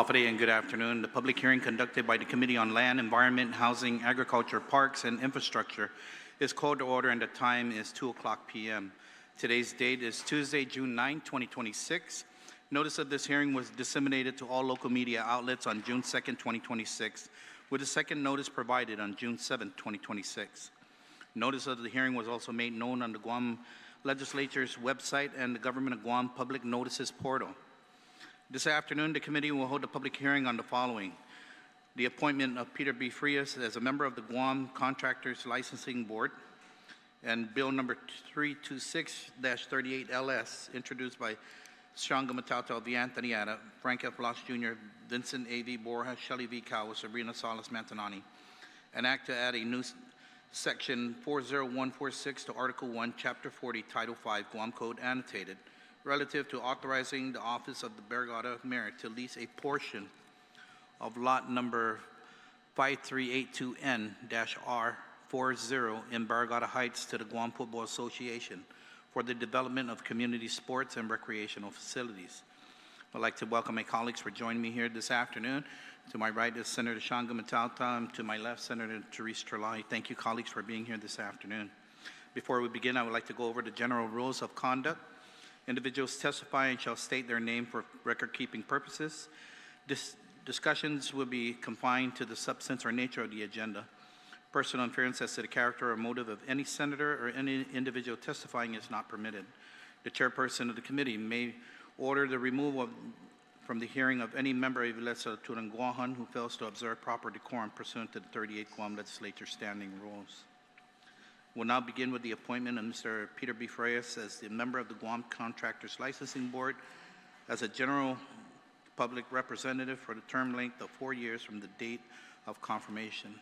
Hafide and good afternoon. The public hearing conducted by the Committee on Land, Environment, Housing, Agriculture, Parks, and Infrastructure is called to order and the time is 2:00 p.m. Today's date is Tuesday, June 9, 2026. Notice of this hearing was disseminated to all local media outlets on June 2, 2026, with a second notice provided on June 7, 2026. Notice of the hearing was also made known on the Guam Legislature's website and the Government of Guam Public Notices portal. This afternoon, the committee will hold a public hearing on the following: the appointment of Peter B. Frias as a member of the Guam Contractors Licensing Board, and Bill number 326-38 LS, introduced by Shawn Gumataotao v. Anthony Ada, Frank F. Blas Jr., Vincent A. V. Borja, Shelly v. Calvo, Sabrina, Salas, Matanane, an act to add a new Section 40146 to Article 1, Chapter 40, Title 5, Guam Code Annotated, relative to authorizing the office of the BARRIGADA mayor to lease a portion of lot number 5382N-R40 in BARRIGADA Heights to the Guam Football Association for the development of community sports and recreational facilities. I'd like to welcome my colleagues for joining me here this afternoon. To my right is Senator Shawn Gumataotao, and to my left, Senator Therese Trelahi. Thank you, colleagues, for being here this afternoon. Before we begin, I would like to go over the general rules of conduct. Individuals testifying shall state their name for record-keeping purposes. Discussions will be confined to the substance or nature of the agenda. Personal inference as to the character or motive of any senator or any individual testifying is not permitted. The chairperson of the committee may order the removal from the hearing of any member of Ilesa Turanguahan who fails to observe proper decorum pursuant to the 38th Guam Legislature Standing Rules. We'll now begin with the appointment of Mr. Peter B. Frias as the member of the Guam Contractors Licensing Board as a general public representative for the term length of 4 years from the date of confirmation.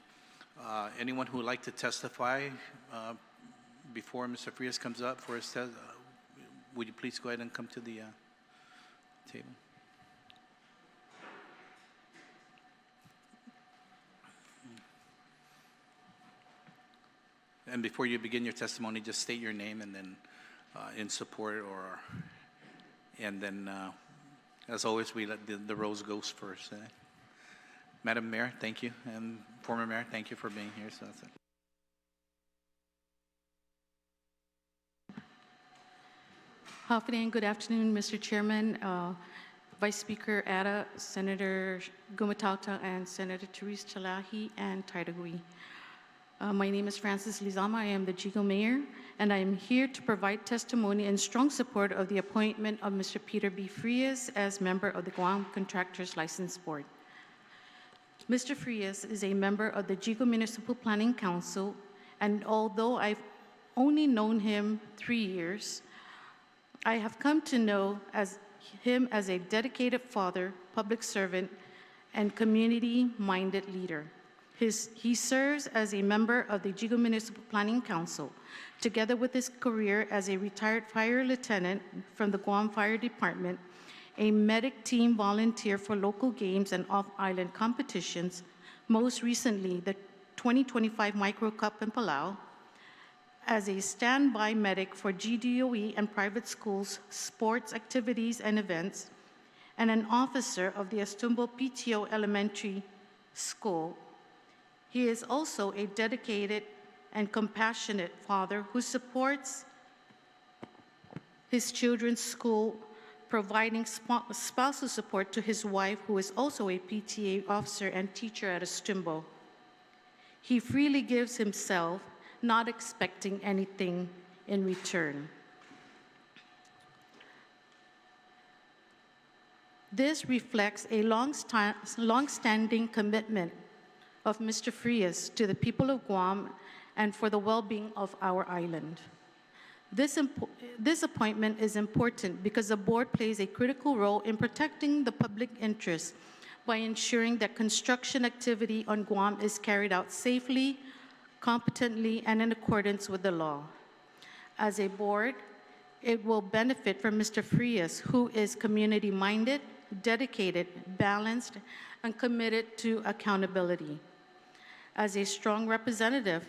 Anyone who would like to testify before Mr. Frias comes up for his testimony, would you please go ahead and come to the table? And before you begin your testimony, just state your name and then in support, and then as always, we let the rows go first. Madam Mayor, thank you, and former Mayor, thank you for being here. So that's it. Hafide, good afternoon, Mr. Chairman, Vice Speaker Ada, Senator Gumataotao, and Senator Therese Trelahi, and Taitagui. My name is Frances Lizama. I am the Jigo Mayor, and I am here to provide testimony in strong support of the appointment of Mr. Peter B. Frias as member of the Guam Contractors License Board. Mr. Frias is a member of the Jigo Municipal Planning Council, and although I've only known him 3 years, I have come to know him as a dedicated father, public servant, and community-minded leader. He serves as a member of the Jigo Municipal Planning Council, together with his career as a retired fire lieutenant from the Guam Fire Department, a medic team volunteer for local games and off-island competitions, most recently the 2025 Micro Cup in Palau, as a standby medic for GDOE and private schools, sports activities and events, and an officer of the Estumbo PTO Elementary School. He is also a dedicated and compassionate father who supports his children's school, providing spousal support to his wife, who is also a PTA officer and teacher at Estumbo. He freely gives himself, not expecting anything in return. This reflects a long-standing commitment of Mr. Frias to the people of Guam and for the well-being of our island. This appointment is important because the board plays a critical role in protecting the public interest by ensuring that construction activity on Guam is carried out safely, competently, and in accordance with the law. As a board, it will benefit from Mr. Frias, who is community-minded, dedicated, balanced, and committed to accountability. As a strong representative,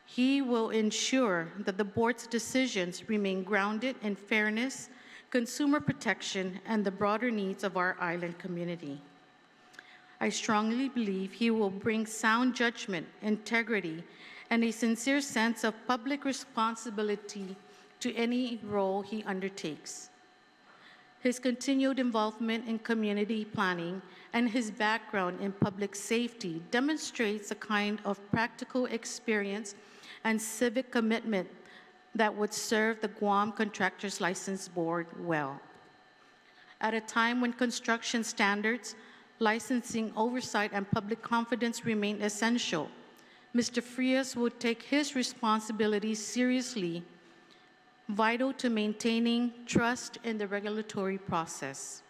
he will ensure that the board's decisions remain grounded in fairness, consumer protection, and the broader needs of our island community. I strongly believe he will bring sound judgment, integrity, and a sincere sense of public responsibility to any role he undertakes. His continued involvement in community planning and his background in public safety demonstrates a kind of practical experience and civic commitment that would serve the Guam Contractors License Board well. At a time when construction standards, licensing oversight, and public confidence remain essential, Mr. Frias will take his responsibilities seriously, vital to maintaining trust in the regulatory process.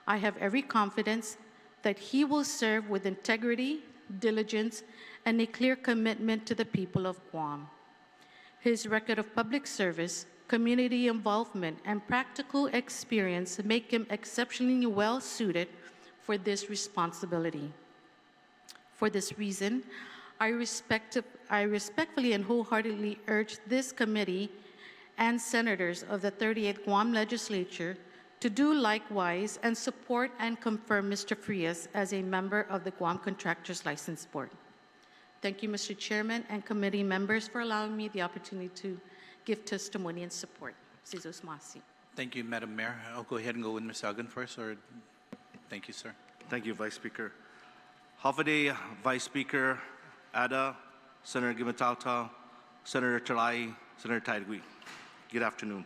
I have every confidence that he will serve with integrity, diligence, and a clear commitment to the people of Guam. His record of public service, community involvement, and practical experience make him exceptionally well suited for this responsibility. For this reason, I respectfully and wholeheartedly urge this committee and senators of the 38th Guam Legislature to do likewise and support and confirm Mr. Frias as a member of the Guam Contractors License Board. Thank you, Mr. Chairman and committee members, for allowing me the opportunity to give testimony and support. Sizos Masi. Thank you, Madam Mayor. I'll go ahead and go with Ms. Agan first, or thank you, sir. Thank you, Vice Speaker. Hafade, Vice Speaker, Ada, Senator Gumataotao, Senator Chalai, Senator Taidgui. Good afternoon.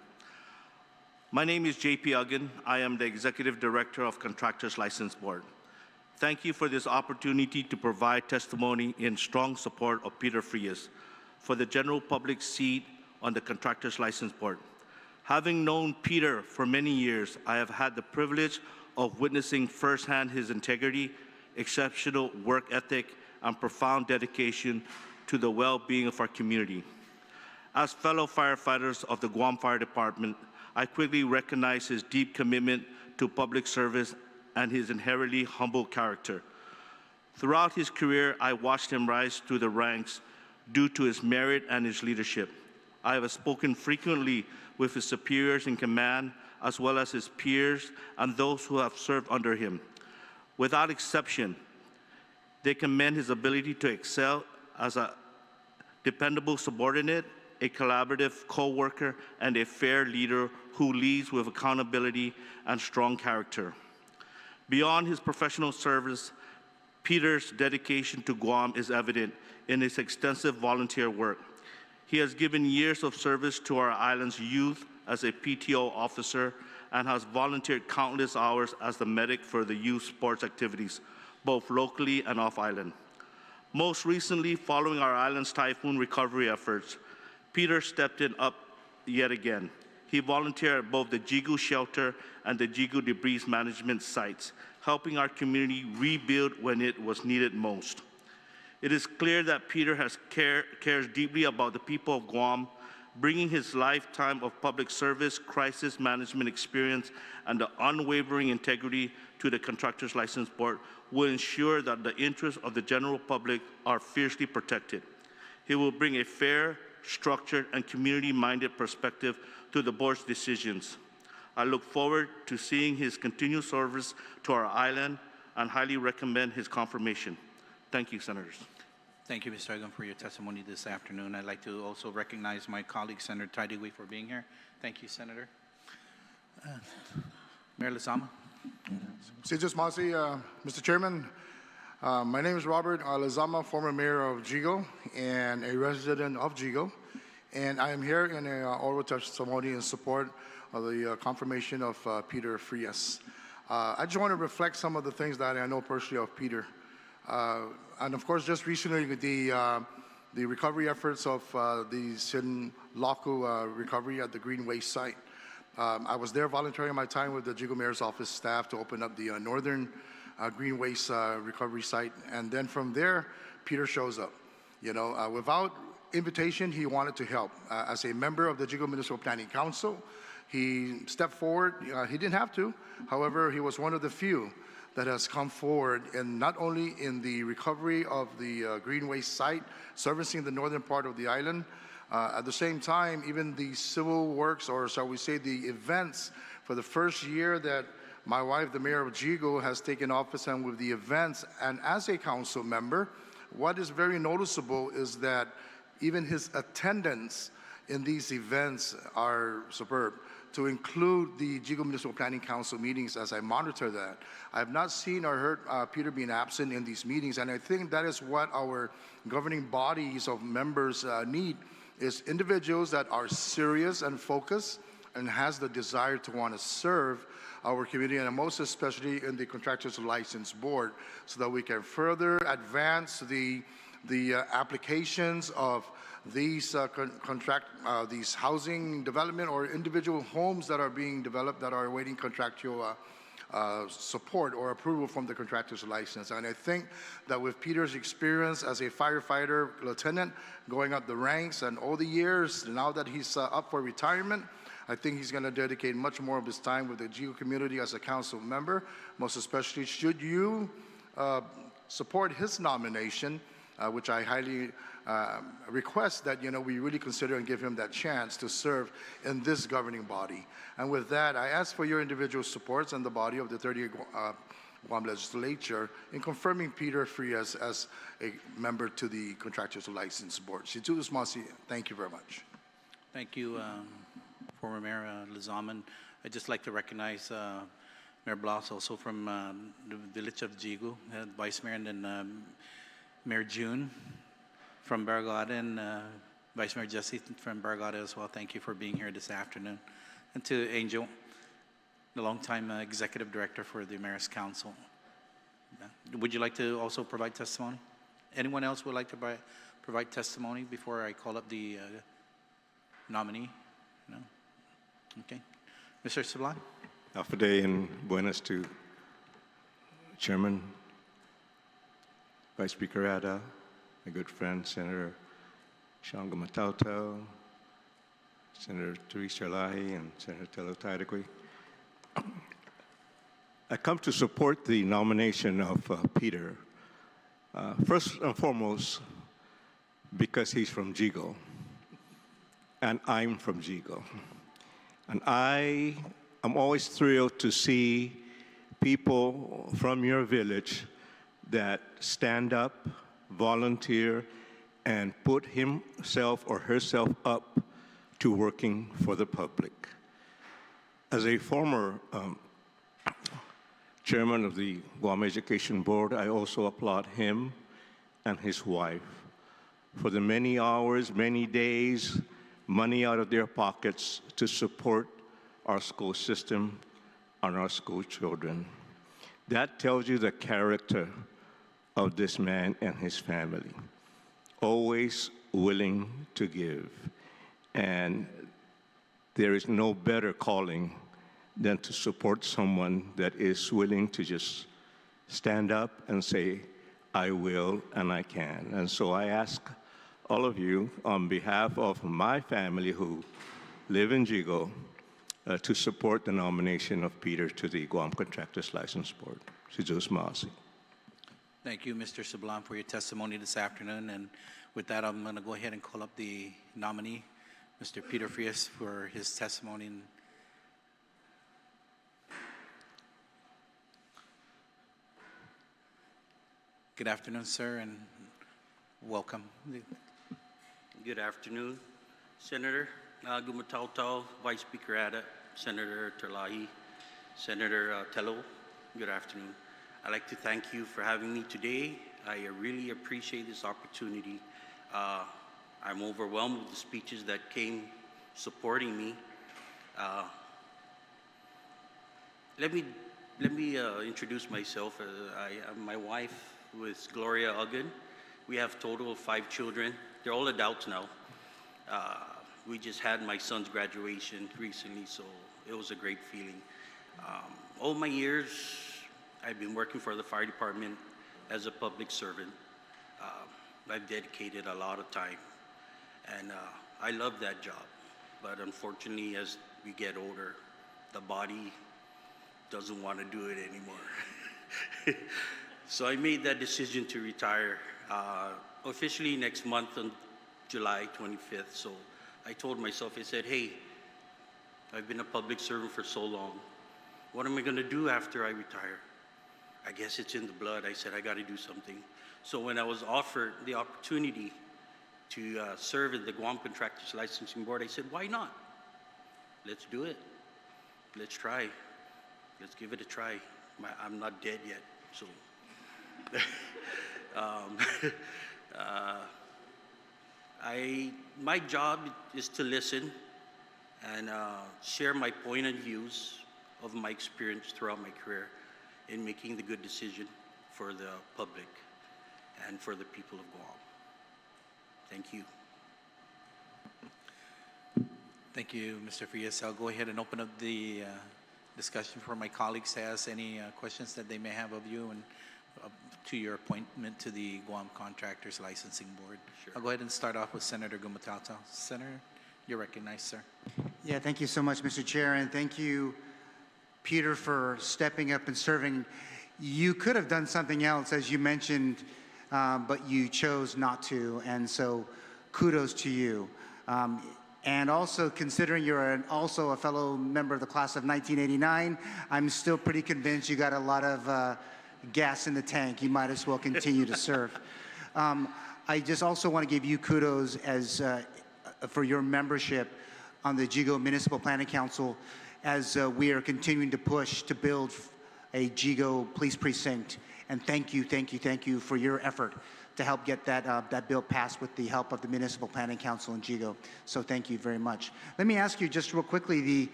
My name is J.P. Agan. I am the Executive Director of Contractors License Board. Thank you for this opportunity to provide testimony in strong support of Peter Frias for the general public seat on the Contractors License Board. Having known Peter for many years, I have had the privilege of witnessing firsthand his integrity, exceptional work ethic, and profound dedication to the well-being of our community. As fellow firefighters of the Guam Fire Department, I quickly recognize his deep commitment to public service and his inherently humble character. Throughout his career, I watched him rise through the ranks due to his merit and his leadership. I have spoken frequently with his superiors in command, as well as his peers and those who have served under him. Without exception, they commend his ability to excel as a dependable subordinate, a collaborative co-worker, and a fair leader who leads with accountability and strong character. Beyond his professional service, Peter's dedication to Guam is evident in his extensive volunteer work. He has given years of service to our island's youth as a PTO officer and has volunteered countless hours as the medic for the youth sports activities, both locally and off-island. Most recently, following our island's typhoon recovery efforts, Peter stepped in up yet again. He volunteered at both the Jigu shelter and the Jigu debris management sites, helping our community rebuild when it was needed most. It is clear that Peter cares deeply about the people of Guam, bringing his lifetime of public service, crisis management experience, and the unwavering integrity to the Contractors License Board will ensure that the interests of the general public are fiercely protected. He will bring a fair, structured, and community-minded perspective to the board's decisions. I look forward to seeing his continued service to our island and highly recommend his confirmation. Thank you, Senators. Thank you, Mr. Agan, for your testimony this afternoon. I'd like to also recognize my colleague, Senator Taidgui, for being here. Thank you, Senator. Mayor Lezama. Sizos Masi, Mr. Chairman, my name is Robert Lezama, former mayor of Jigo and a resident of Jigo, and I am here in an oral testimony in support of the confirmation of Peter Frias. I just want to reflect some of the things that I know personally of Peter. And of course, just recently, the recovery efforts of the Sin Laku recovery at the Green Waste site. I was there volunteering my time with the Jigo Mayor's office staff to open up the northern Green Waste recovery site. And then from there, Peter shows up. You know, without invitation, he wanted to help. As a member of the Jigo Municipal Planning Council, he stepped forward. He didn't have to. However, he was one of the few that has come forward, and not only in the recovery of the Green Waste site, servicing the northern part of the island, at the same time, even the civil works, or shall we say the events for the first year that my wife, the mayor of Jigo, has taken office and with the events, and as a council member, what is very noticeable is that even his attendance in these events are superb. To include the Jigo Municipal Planning Council meetings as I monitor that, I have not seen or heard Peter being absent in these meetings, and I think that is what our governing bodies of members need, is individuals that are serious and focused and has the desire to want to serve our community, and most especially in the Contractors License Board, so that we can further advance the applications of these these housing development or individual homes that are being developed that are awaiting contractual support or approval from the contractor's license. And I think that with Peter's experience as a firefighter lieutenant, going up the ranks and all the years, now that he's up for retirement, I think he's going to dedicate much more of his time with the Jigo community as a council member, most especially should you support his nomination, which I highly request that we really consider and give him that chance to serve in this governing body. And with that, I ask for your individual supports and the body of the 30th Guam Legislature in confirming Peter Frias as a member to the Contractors License Board. Thank you very much. Thank you, former Mayor Lizaman. I'd just like to recognize Mayor Blas, also from the village of Jigo, Vice Mayor, and then Mayor June from Barrigada, and Vice Mayor Jesse from Barrigada as well. Thank you for being here this afternoon. And to Angel, the longtime Executive Director for the Mayor's Council. Would you like to also provide testimony? Anyone else would like to provide testimony before I call up the nominee? No? Okay. Mr. Sablan? Afide and buenas to Chairman, Vice Speaker Ada, my good friend Senator Shawn Gumataotao, Senator Teresa Lahi, and Senator Taidagui. I come to support the nomination of Peter, first and foremost because he's from Jigo, and I'm from Jigo. And I am always thrilled to see people from your village that stand up, volunteer, and put himself or herself up to working for the public. As a former chairman of the Guam Education Board, I also applaud him and his wife for the many hours, many days, money out of their pockets to support our school system and our school children. That tells you the character of this man and his family. Always willing to give. And there is no better calling than to support someone that is willing to just stand up and say, I will and I can. And so I ask all of you, on behalf of my family who live in Jigo, to support the nomination of Peter to the Guam Contractors License Board. Thank you, Mr. Sablan, for your testimony this afternoon. And with that, I'm going to go ahead and call up the nominee, Mr. Peter Frias, for his testimony. Good afternoon, sir, and welcome. Good afternoon, Senator Gumataotao, Vice Speaker Ada, Senator Terlahi, Senator Tello. Good afternoon. I'd like to thank you for having me today. I really appreciate this opportunity. I'm overwhelmed with the speeches that came supporting me. Let me introduce myself. My wife was Gloria Uggan. We have a total of 5 children. They're all adults now. We just had my son's graduation recently, so it was a great feeling. All my years, I've been working for the fire department as a public servant. I've dedicated a lot of time, and I love that job. But unfortunately, as we get older, the body doesn't want to do it anymore. So I made that decision to retire officially next month on July 25th. So I told myself, I said, hey, I've been a public servant for so long. What am I going to do after I retire? I guess it's in the blood. I said, I got to do something. So when I was offered the opportunity to serve in the Guam Contractors Licensing Board, I said, why not? Let's do it. Let's try. Let's give it a try. I'm not dead yet, so. My job is to listen and share my point of views of my experience throughout my career in making the good decision for the public and for the people of Guam. Thank you. Thank you, Mr. Frias. I'll go ahead and open up the discussion for my colleagues to ask any questions that they may have of you and to your appointment to the Guam Contractors Licensing Board. Sure. I'll go ahead and start off with Senator Gumataotao. Senator, you're recognized, sir. Yeah, thank you so much, Mr. Chair, and thank you, Peter, for stepping up and serving. You could have done something else, as you mentioned, but you chose not to, and so kudos to you. And also, considering you're also a fellow member of the class of 1989, I'm still pretty convinced you got a lot of gas in the tank. You might as well continue to serve. I just also want to give you kudos as for your membership on the GIGO Municipal Planning Council as we are continuing to push to build a GIGO police precinct. And thank you for your effort to help get that bill passed with the help of the Municipal Planning Council and GIGO. So thank you very much. Let me ask you just real quickly,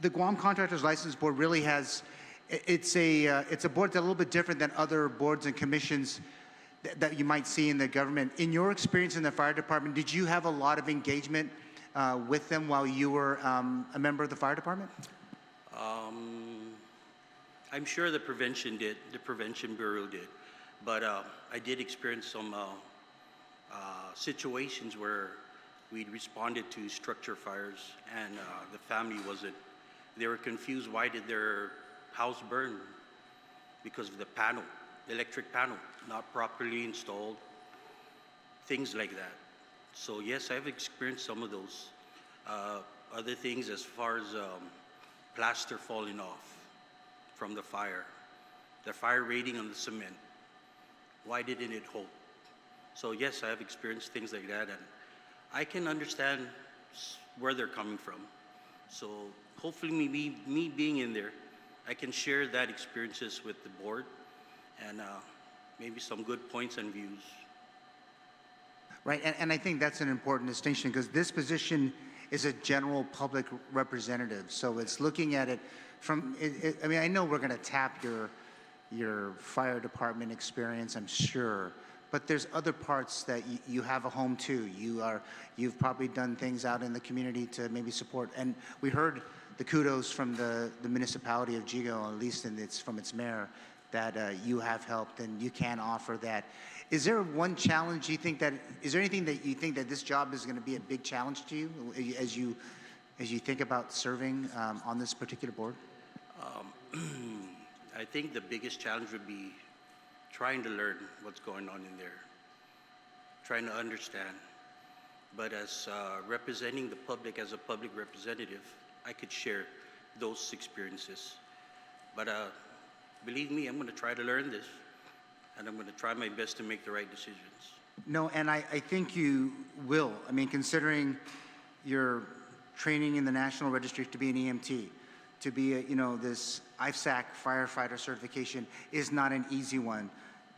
the Guam Contractors License Board really has, it's a board that's a little bit different than other boards and commissions that you might see in the government. In your experience in the fire department, did you have a lot of engagement with them while you were a member of the fire department? I'm sure the Prevention Bureau did, but I did experience some situations where we'd responded to structure fires and the family they were confused, why did their house burn? Because of the panel, electric panel, not properly installed, things like that. So yes, I've experienced some of those. Other things as far as plaster falling off from the fire rating on the cement. Why didn't it hold? So yes, I have experienced things like that, and I can understand where they're coming from. So hopefully me being in there, I can share that experiences with the board and maybe some good points and views. Right, and I think that's an important distinction because this position is a general public representative. So it's looking at it from, I mean, I know we're going to tap your fire department experience, I'm sure, but there's other parts that you have a home to. You've probably done things out in the community to maybe support. And we heard the kudos from the municipality of GIGO, at least from its mayor, that you have helped and you can offer that. Is there one challenge you think that, is there anything that you think that this job is going to be a big challenge to you as you think about serving on this particular board? I think the biggest challenge would be trying to learn what's going on in there, trying to understand. But as representing the public as a public representative, I could share those experiences. But believe me, I'm going to try to learn this, and I'm going to try my best to make the right decisions. No, and I think you will. I mean, considering your training in the National Registry to be an EMT, to be this IFSAC firefighter certification is not an easy one.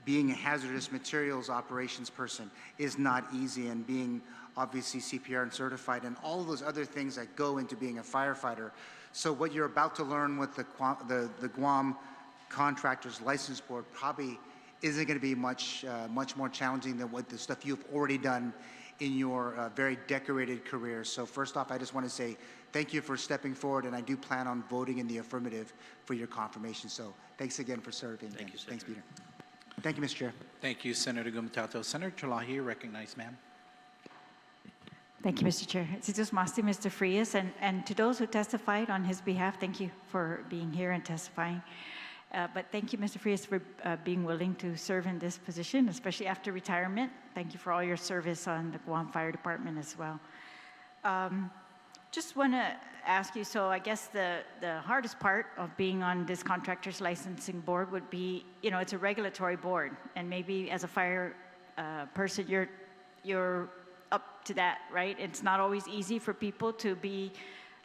Being a hazardous materials operations person is not easy, and being obviously CPR and certified and all of those other things that go into being a firefighter. So what you're about to learn with the Guam Contractors License Board probably isn't going to be much more challenging than what the stuff you've already done in your very decorated career. So first off, I just want to say thank you for stepping forward, and I do plan on voting in the affirmative for your confirmation. So thanks again for serving. Thank you, Senator. Thanks, Peter. Thank you, Mr. Chair. Thank you, Senator Gumataotao. Senator Chalahi, recognized, ma'am. Thank you, Mr. Chair. Situs Masti, Mr. Frias, and to those who testified on his behalf, thank you for being here and testifying. But thank you, Mr. Frias, for being willing to serve in this position, especially after retirement. Thank you for all your service on the Guam Fire Department as well. Just want to ask you, so I guess the hardest part of being on this contractors licensing board would be, it's a regulatory board, and maybe as a fire person, you're up to that, right? It's not always easy for people to be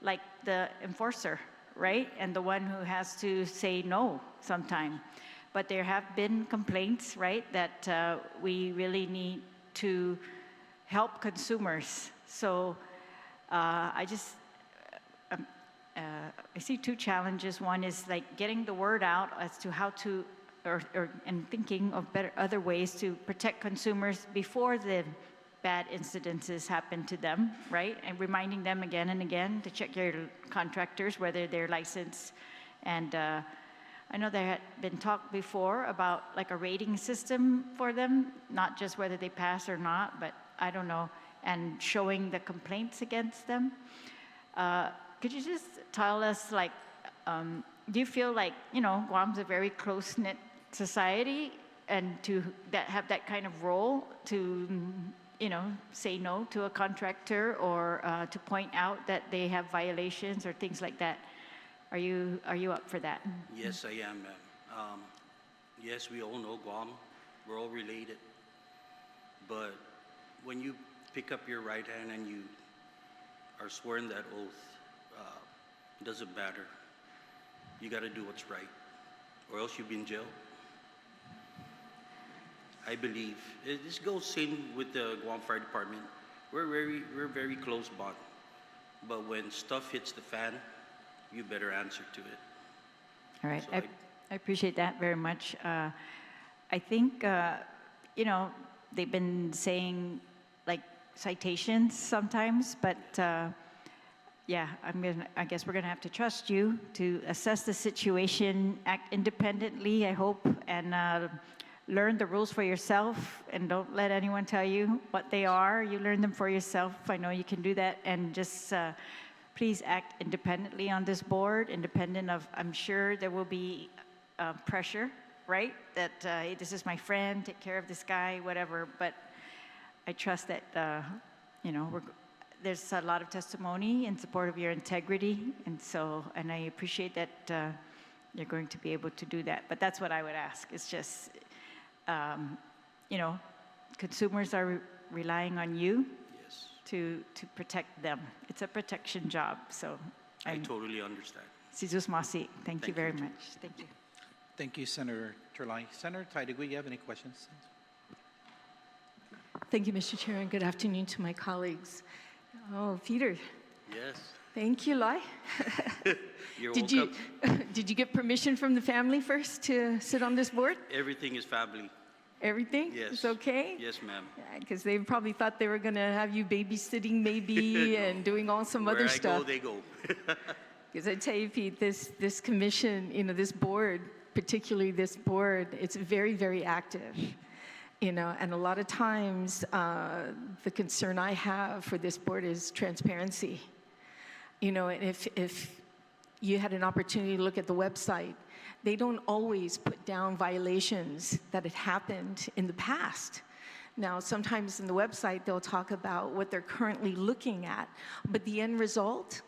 like the enforcer, right? And the one who has to say no sometime. But there have been complaints, right, that we really need to help consumers. So I see two challenges. One is like getting the word out as to how to, and thinking of other ways to protect consumers before the bad incidences happen to them, right? And reminding them again and again to check your contractors, whether they're licensed. And I know there had been talk before about like a rating system for them, not just whether they pass or not, but I don't know, and showing the complaints against them. Could you just tell us, like, do you feel like, Guam's a very close-knit society, and to have that kind of role to, say no to a contractor or to point out that they have violations or things like that? Are you up for that? Yes, I am, ma'am. Yes, we all know Guam. We're all related. But when you pick up your right hand and you are sworn that oath, it doesn't matter. You got to do what's right, or else you'll be in jail. I believe this goes same with the Guam Fire Department. We're very close bond, but when stuff hits the fan, you better answer to it. All right, So I appreciate that very much. I think they've been saying like citations sometimes, but yeah, I guess we're gonna have to trust you to assess the situation, act independently, I hope, and learn the rules for yourself, and don't let anyone tell you what they are. You learn them for yourself. I know you can do that, and just please act independently on this board, independent of, I'm sure there will be pressure, right? That, hey, this is my friend, take care of this guy, whatever, but I trust that, there's a lot of testimony in support of your integrity, and I appreciate that you're going to be able to do that. But that's what I would ask. It's just, consumers are relying on you Yes, to protect them. It's a protection job, so. I totally understand. Sizus Masi, thank you very you. much. Thank you. Thank you, Senator Terlai. Senator Taidegui, you have any questions? Thank you, Mr. Chair, and good afternoon to my colleagues. Oh, Peter, Yes, thank you, Lai. you're Did welcome. you get permission from the family first to sit on this board? Everything is family. Everything? Yes. It's okay? Yes, ma'am. Because they probably thought they were going to have you babysitting maybe and doing all some other Where stuff. I go, they go. Because I tell you, Pete, this commission, this board, particularly this board, it's very, very active. And a lot of times the concern I have for this board is transparency. And if you had an opportunity to look at the website, they don't always put down violations that had happened in the past. Now, sometimes in the website, they'll talk about what they're currently looking at, but the end result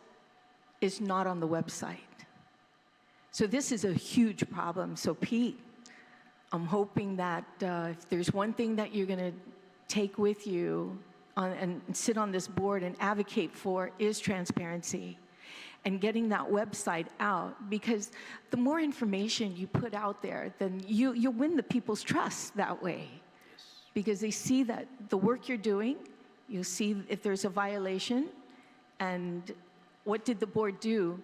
is not on the website. So this is a huge problem. So Pete, I'm hoping that if there's one thing that you're going to take with you and sit on this board and advocate for is transparency and getting that website out, because the more information you put out there, then you'll win the people's trust that way. Yes. Because they see that the work you're doing, you'll see if there's a violation, and what did the board do?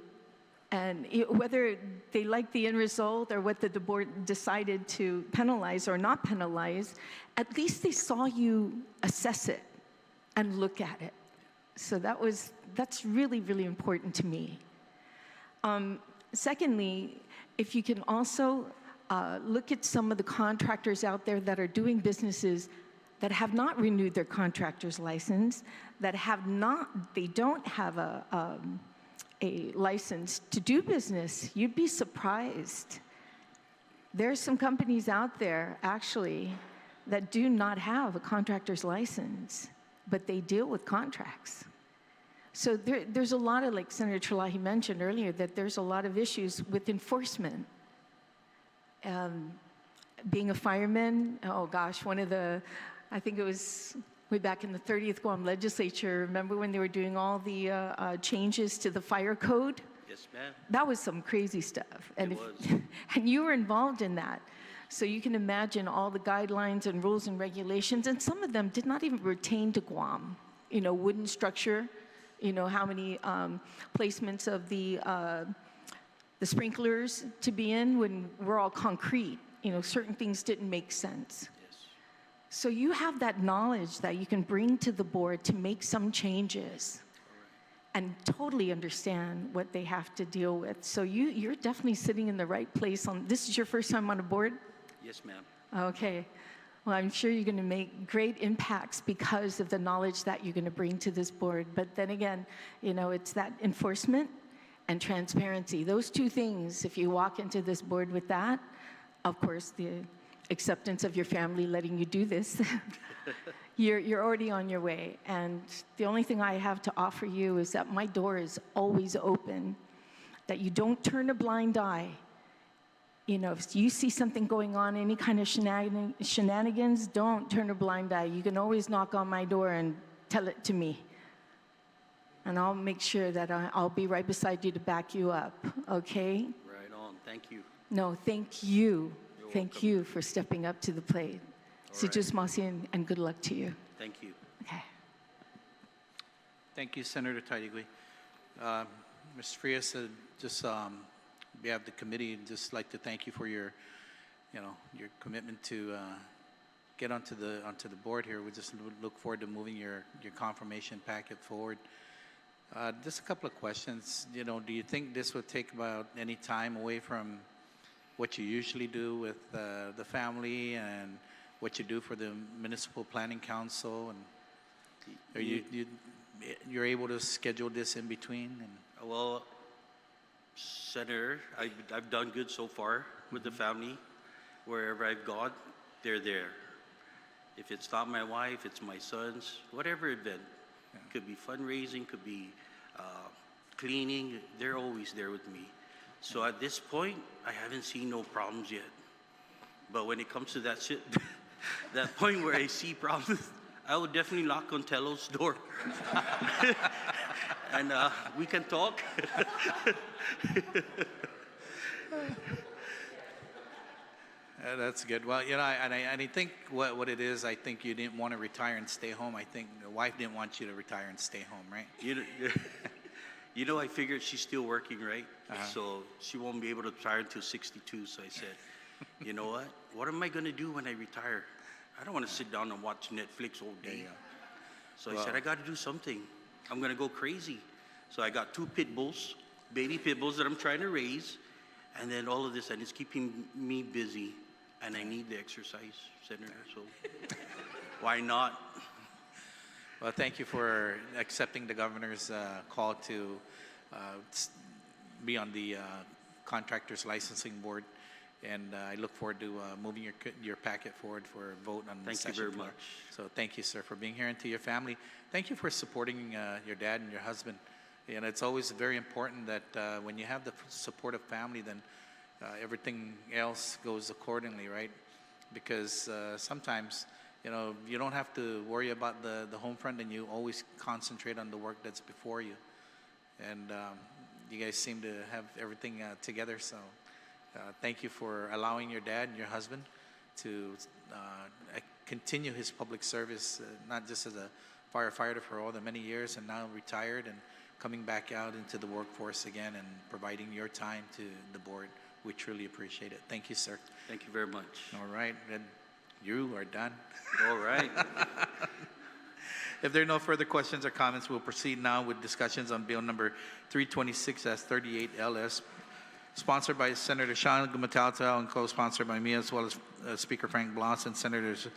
And whether they like the end result or whether the board decided to penalize or not penalize, at least they saw you assess it and look at it. So that's really, really important to me. Secondly, if you can also look at some of the contractors out there that are doing businesses that have not renewed their contractor's license, they don't have a license to do business, you'd be surprised. There are some companies out there, actually, that do not have a contractor's license, but they deal with contracts. So there's a lot of, like Senator Chalahi mentioned earlier, that there's a lot of issues with enforcement. Being a fireman, oh gosh, I think it was way back in the 30th Guam legislature, remember when they were doing all the changes to the fire code? Yes, ma'am. That was some crazy stuff. And It was. and you were involved in that. So you can imagine all the guidelines and rules and regulations, and some of them did not even pertain to Guam. You know, wooden structure, you know, how many placements of the sprinklers to be in when we're all concrete. You know, certain things didn't make sense. Yes. So you have that knowledge that you can bring to the board to make some changes and totally understand what they have to deal with. So you're definitely sitting in the right place. This is your first time on a board? Yes, ma'am. Okay. Well, I'm sure you're going to make great impacts because of the knowledge that you're going to bring to this board. But then again, you know, it's that enforcement and transparency. Those two things, if you walk into this board with that, of course, the acceptance of your family letting you do this, you're already on your way. And the only thing I have to offer you is that my door is always open, that you don't turn a blind eye. You know, if you see something going on, any kind of shenanigans, don't turn a blind eye. You can always knock on my door and tell it to me. And I'll make sure that I'll be right beside you to back you up, okay? Right on. Thank you. No, thank you. You're Thank welcome. you for stepping up to the plate. All right. Sijus Masi, and good luck to you. Thank you. Okay. Thank you, Senator Taidigui. Mr. Frias, just we have the committee, just like to thank you for your, you know, your commitment to get onto the board here. We just look forward to moving your confirmation packet forward. Just a couple of questions. You know, do you think this would take about any time away from what you usually do with the family and what you do for the Municipal Planning Council? And are you're able to schedule this in between? And Well, Senator, I've done good so far with the family. Wherever I've gone, they're there. If it's not my wife, it's my sons, whatever event. Could be fundraising, could be cleaning, they're always there with me. So at this point, I haven't seen no problems yet. But when it comes to that that point where I see problems, I will definitely knock on Tello's door. And we can talk. That's good. Well, you know, and I think what it is, I think you didn't want to retire and stay home. I think the wife didn't want you to retire and stay home, right? You know, I figured she's still working, right? So she won't be able to retire until 62. So I said, you know what? What am I going to do when I retire? I don't want to sit down and watch Netflix all day. So I said, I got to do something. I'm going to go crazy. So I got 2 pit bulls, baby pit bulls that I'm trying to raise. And then all of this, and it's keeping me busy. And I need the exercise, Senator, so why not? Well, thank you for accepting the governor's call to be on the contractors licensing board, and I look forward to moving your packet forward for a vote on the session Thank you very floor. much. So thank you, sir, for being here, and to your family, thank you for supporting your dad and your husband. And it's always very important that when you have the support of family, then everything else goes accordingly, right? Because sometimes, you know, you don't have to worry about the home front, and you always concentrate on the work that's before you. And you guys seem to have everything together, so thank you for allowing your dad and your husband to continue his public service, not just as a firefighter for all the many years and now retired and coming back out into the workforce again and providing your time to the board. We truly appreciate it. Thank you, sir. Thank you very much. All right, then you are done. All right. If there are no further questions or comments, we'll proceed now with discussions on Bill number 326 as 38 LS, sponsored by Senator Shawn Gumataotao and co-sponsored by me, as well as Speaker Frank Blas and Senators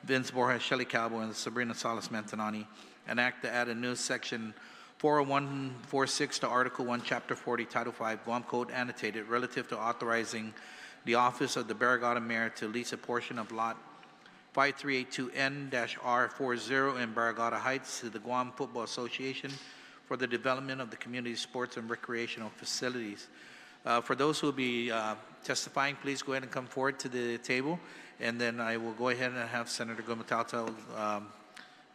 Vincent, Borja, Shelly, Calvo, and Sabrina, Salas, Matanane, an act to add a new section 40146 to Article 1, Chapter 40, Title 5, Guam Code Annotated, relative to authorizing the office of the BARRIGADA mayor to lease a portion of lot 5382N-R40 in BARRIGADA Heights to the Guam Football Association for the development of the community sports and recreational facilities. For those who will be testifying, please go ahead and come forward to the table, and then I will go ahead and have Senator Gumataotao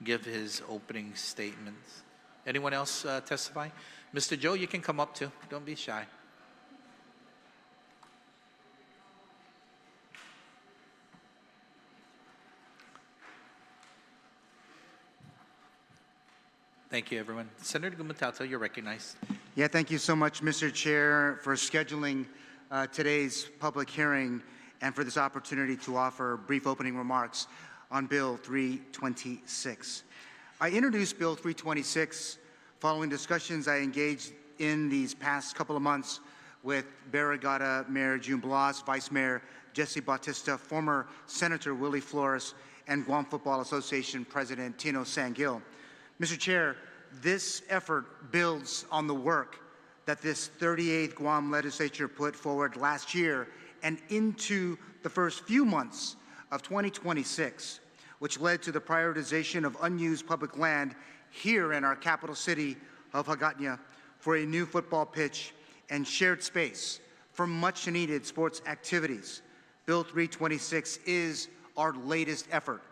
give his opening statements. Anyone else testifying? Mr. Joe, you can come up too. Don't be shy. Thank you, everyone. Senator Gumataotao, you're recognized. Yeah, thank you so much, Mr. Chair, for scheduling today's public hearing and for this opportunity to offer brief opening remarks on Bill 326. I introduced Bill 326 following discussions I engaged in these past couple of months with BARRIGADA Mayor June Blas, Vice Mayor Jesse Bautista, former Senator Willie Flores, and Guam Football Association President Tino Sangil. Mr. Chair, this effort builds on the work that this 38th Guam legislature put forward last year and into the first few months of 2026, which led to the prioritization of unused public land here in our capital city of Hagatna for a new football pitch and shared space for much-needed sports activities. Bill 326 is our latest effort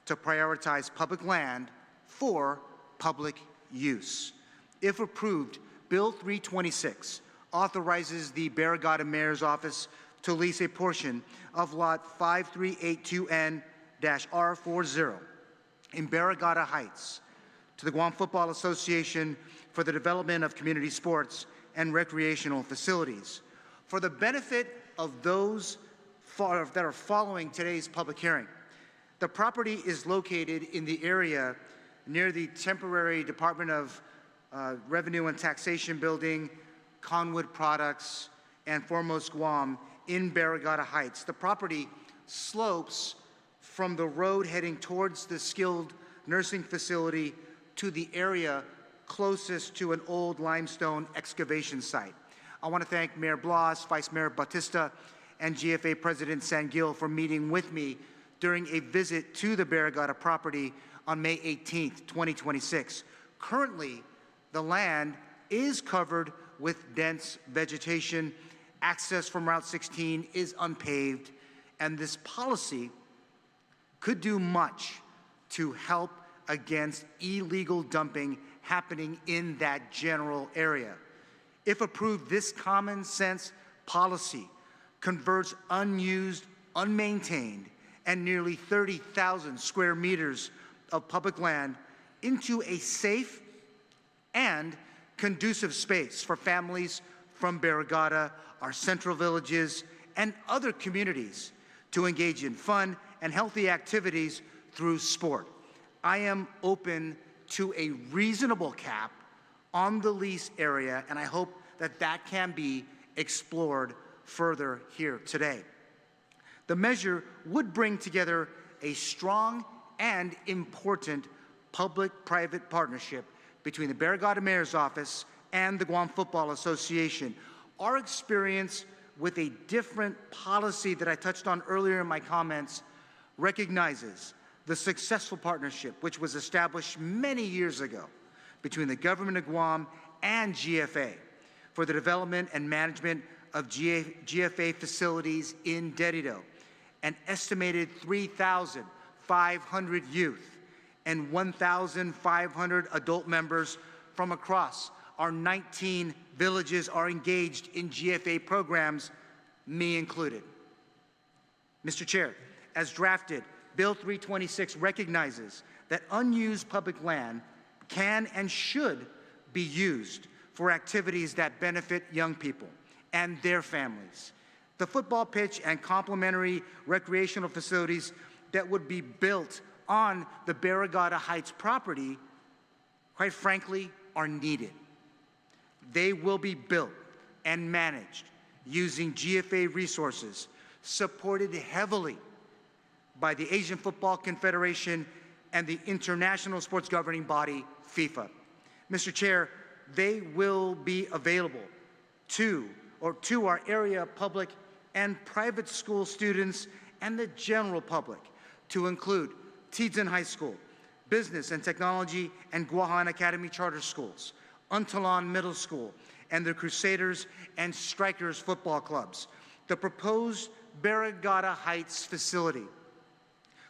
to prioritize public land for public use. If approved, Bill 326 authorizes the BARRIGADA Mayor's Office to lease a portion of Lot 5382N-R40 in BARRIGADA Heights to the Guam Football Association for the development of community sports and recreational facilities. For the benefit of those that are following today's public hearing, the property is located in the area near the temporary Department of Revenue and Taxation building, Conwood Products, and Foremost Guam in BARRIGADA Heights. The property slopes from the road heading towards the skilled nursing facility to the area closest to an old limestone excavation site. I want to thank Mayor Blas, Vice Mayor Bautista, and GFA President Sangil for meeting with me during a visit to the BARRIGADA property on May 18th, 2026. Currently, the land is covered with dense vegetation. Access from Route 16 is unpaved, and this policy could do much to help against illegal dumping happening in that general area. If approved, this common sense policy converts unused, unmaintained, and nearly 30,000 square meters of public land into a safe and conducive space for families from BARRIGADA, our central villages, and other communities to engage in fun and healthy activities through sport. I am open to a reasonable cap on the lease area, and I hope that that can be explored further here today. The measure would bring together a strong and important public-private partnership between the BARRIGADA Mayor's Office and the Guam Football Association. Our experience with a different policy that I touched on earlier in my comments recognizes the successful partnership which was established many years ago between the government of Guam and GFA for the development and management of GFA facilities in Dedido. An estimated 3,500 youth and 1,500 adult members from across our 19 villages are engaged in GFA programs, me included. Mr. Chair, as drafted, Bill 326 recognizes that unused public land can and should be used for activities that benefit young people and their families. The football pitch and complementary recreational facilities that would be built on the BARRIGADA Heights property, quite frankly, are needed. They will be built and managed using GFA resources, supported heavily by the Asian Football Confederation and the international sports governing body, FIFA. Mr. Chair, they will be available to our area public and private school students and the general public, to include Teadston High School, Business and Technology, and Guahan Academy Charter Schools, Untalan Middle School, and the Crusaders and Strikers football clubs. The proposed Barrigada Heights facility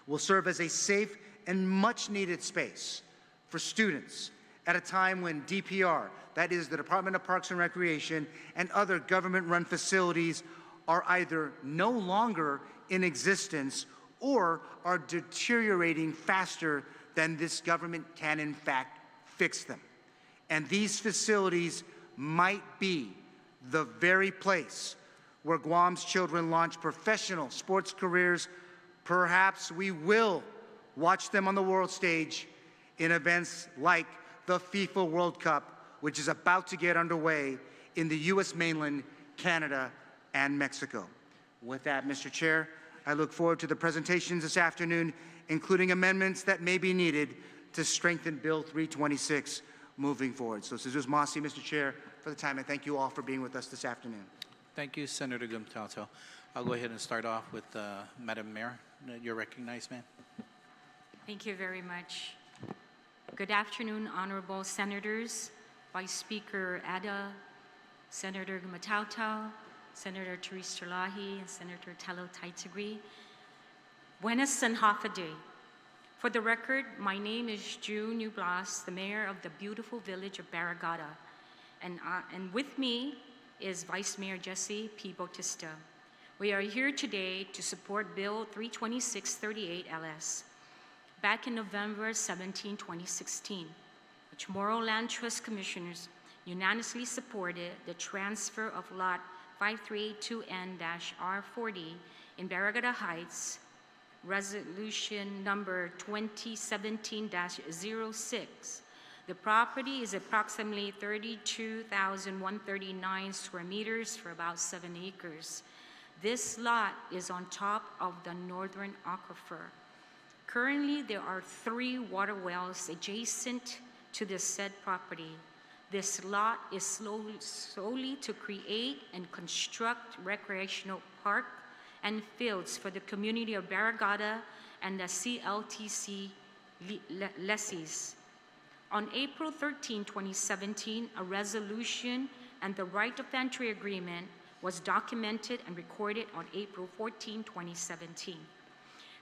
will serve as a safe and much-needed space for students at a time when DPR, that is the Department of Parks and Recreation, and other government-run facilities are either no longer in existence or are deteriorating faster than this government can in fact fix them. And these facilities might be the very place where Guam's children launch professional sports careers. Perhaps we will watch them on the world stage in events like the FIFA World Cup, which is about to get underway in the U.S. mainland, Canada, and Mexico. With that, Mr. Chair, I look forward to the presentations this afternoon, including amendments that may be needed to strengthen Bill 326 moving forward. So, Mr. Masi, Mr. Chair, for the time, I thank you all for being with us this afternoon. Thank you, Senator Gumataotao. I'll go ahead and start off with Madam Mayor. You're recognized, ma'am. Thank you very much. Good afternoon, honorable senators, Vice Speaker Ada, Senator Gumataotao, Senator Therese Chalahi, and Senator Talo Taitagui. Buenas and half a day. For the record, my name is June Blas, the mayor of the beautiful village of Barrigada, and with me is Vice Mayor Jesse P. Bautista. We are here today to support Bill 32638 LS. Back in November 17, 2016, the Chamorro Land Trust Commissioners unanimously supported the transfer of Lot 5382N-R40 in Barrigada Heights, Resolution number 2017-06. The property is approximately 32,139 square meters for about 7 acres. This lot is on top of the northern aquifer. Currently, there are 3 water wells adjacent to the said property. This lot is solely to create and construct recreational park and fields for the community of Barrigada and the CLTC lessees. On April 13, 2017, a resolution and the right of entry agreement was documented and recorded on April 14, 2017.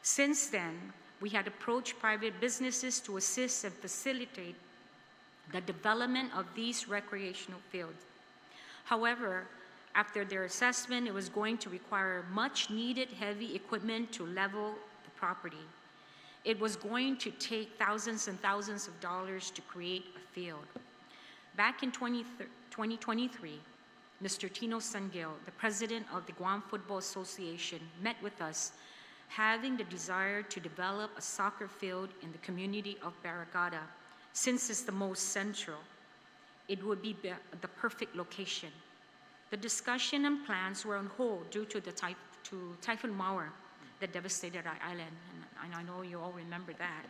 Since then, we had approached private businesses to assist and facilitate the development of these recreational fields. However, after their assessment, it was going to require much needed heavy equipment to level the property. It was going to take thousands and thousands of dollars to create a field. Back in 2023, Mr. Tino Sangil, the president of the Guam Football Association, met with us, having the desire to develop a soccer field in the community of Barrigada. Since it's the most central, it would be the perfect location. The discussion and plans were on hold due to Typhoon Mawar that devastated our island, and I know you all remember that.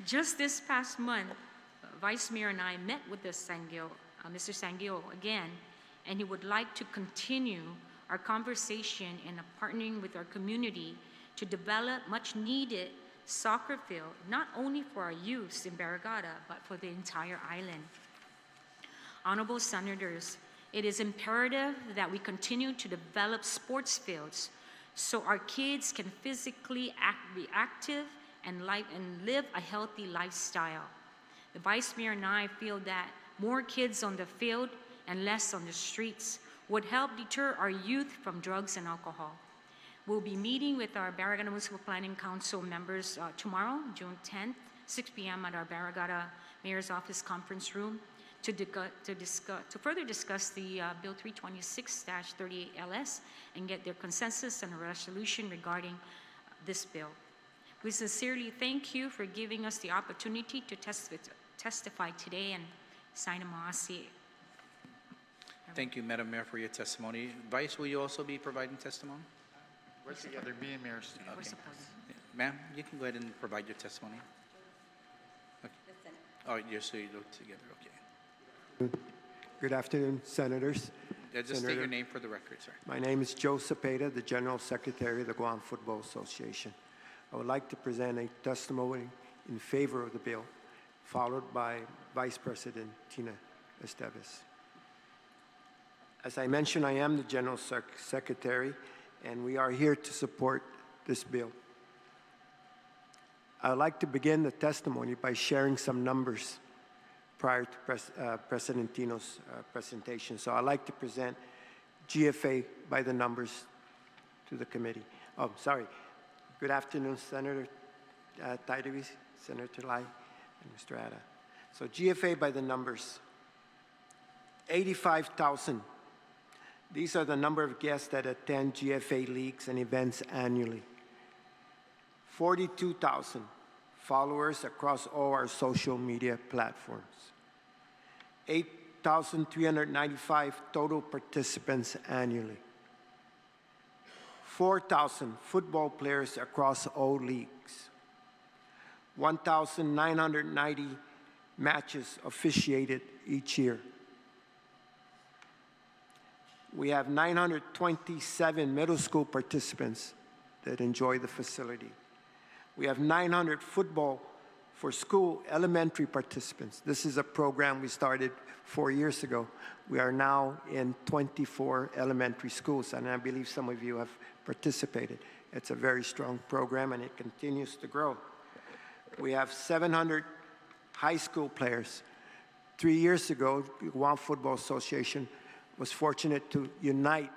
Just this past month, Vice Mayor and I met with Mr. Sangil again, and he would like to continue our conversation and partnering with our community to develop much needed soccer field, not only for our youths in Barrigada, but for the entire island. Honorable Senators, it is imperative that we continue to develop sports fields so our kids can physically be active and live a healthy lifestyle. The Vice Mayor and I feel that more kids on the field and less on the streets would help deter our youth from drugs and alcohol. We'll be meeting with our Barrigada Municipal Planning Council members tomorrow, June 10th, 6 p.m. at our Barrigada Mayor's Office Conference Room to further discuss the Bill 326-38 LS and get their consensus and a resolution regarding this bill. We sincerely thank you for giving us the opportunity to testify today, and sign a maasi. Thank you, Madam Mayor, for your testimony. Vice, will you also be providing testimony? We're together, me and Mayor Steve. Okay. Ma'am, you can go ahead and provide your testimony. Okay. Oh, you're so you look together, okay. Good afternoon, Senators. Just state your name for the record, sir. My name is Joe Cepeda, the General Secretary of the Guam Football Association. I would like to present a testimony in favor of the bill, followed by Vice President Tina Esteves. As I mentioned, I am the General Secretary, and we are here to support this bill. I'd like to begin the testimony by sharing some numbers prior to President Tino's presentation. So I'd like to present GFA by the numbers to the committee. Oh, sorry. Good afternoon, Senator Taidewi, Senator Lai, and Mr. Ada. So GFA by the numbers, 85,000. These are the number of guests that attend GFA leagues and events annually. 42,000 followers across all our social media platforms. 8,395 total participants annually. 4,000 football players across all leagues. 1,990 matches officiated each year. We have 927 middle school participants that enjoy the facility. We have 900 football for school elementary participants. This is a program we started 4 years ago. We are now in 24 elementary schools, and I believe some of you have participated. It's a very strong program, and it continues to grow. We have 700 high school players. 3 years ago, the Guam Football Association was fortunate to unite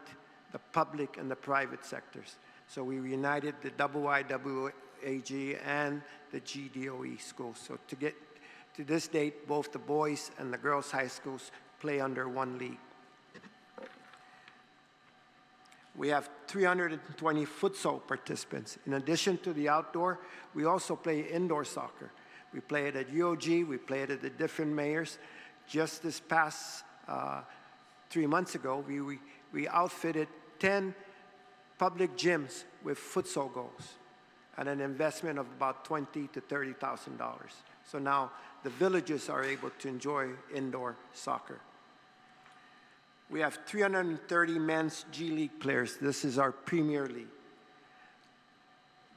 the public and the private sectors. So we united the IIWAG and the GDOE schools. So to get to this date, both the boys and the girls' high schools play under one league. We have 320 futsal participants. In addition to the outdoor, we also play indoor soccer. We play it at UOG, we play it at the different mayors. Just this past 3 months ago, we outfitted 10 public gyms with futsal goals at an investment of about $20,000 to $30,000. So now the villages are able to enjoy indoor soccer. We have 330 men's G League players. This is our Premier League.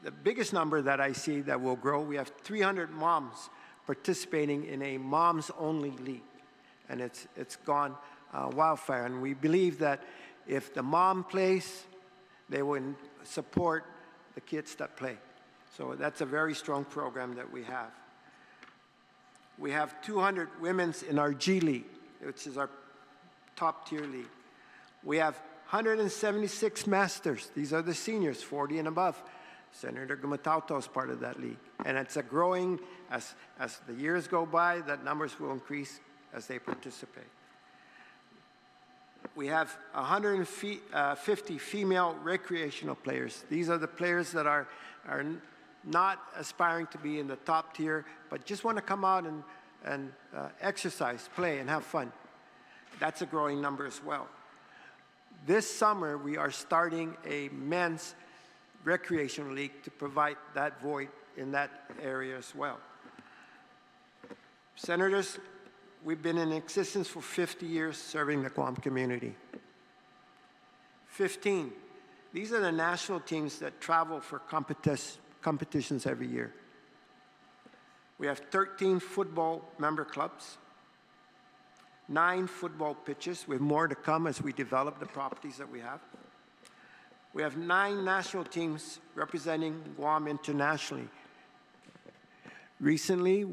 The biggest number that I see that will grow, we have 300 moms participating in a moms-only league. And it's gone wildfire. And we believe that if the mom plays, they will support the kids that play. So that's a very strong program that we have. We have 200 women's in our G League, which is our top-tier league. We have 176 masters. These are the seniors, 40 and above. Senator Gumataotao is part of that league. And it's a growing, as the years go by, that numbers will increase as they participate. We have 150 female recreational players. These are the players that are not aspiring to be in the top tier, but just want to come out and exercise, play, and have fun. That's a growing number as well. This summer, we are starting a men's recreational league to provide that void in that area as well. Senators, we've been in existence for 50 years serving the Guam community. 15, these are the national teams that travel for competitions every year. We have 13 football member clubs, 9 football pitches, with more to come as we develop the properties that we have. We have 9 national teams representing Guam internationally. Recently,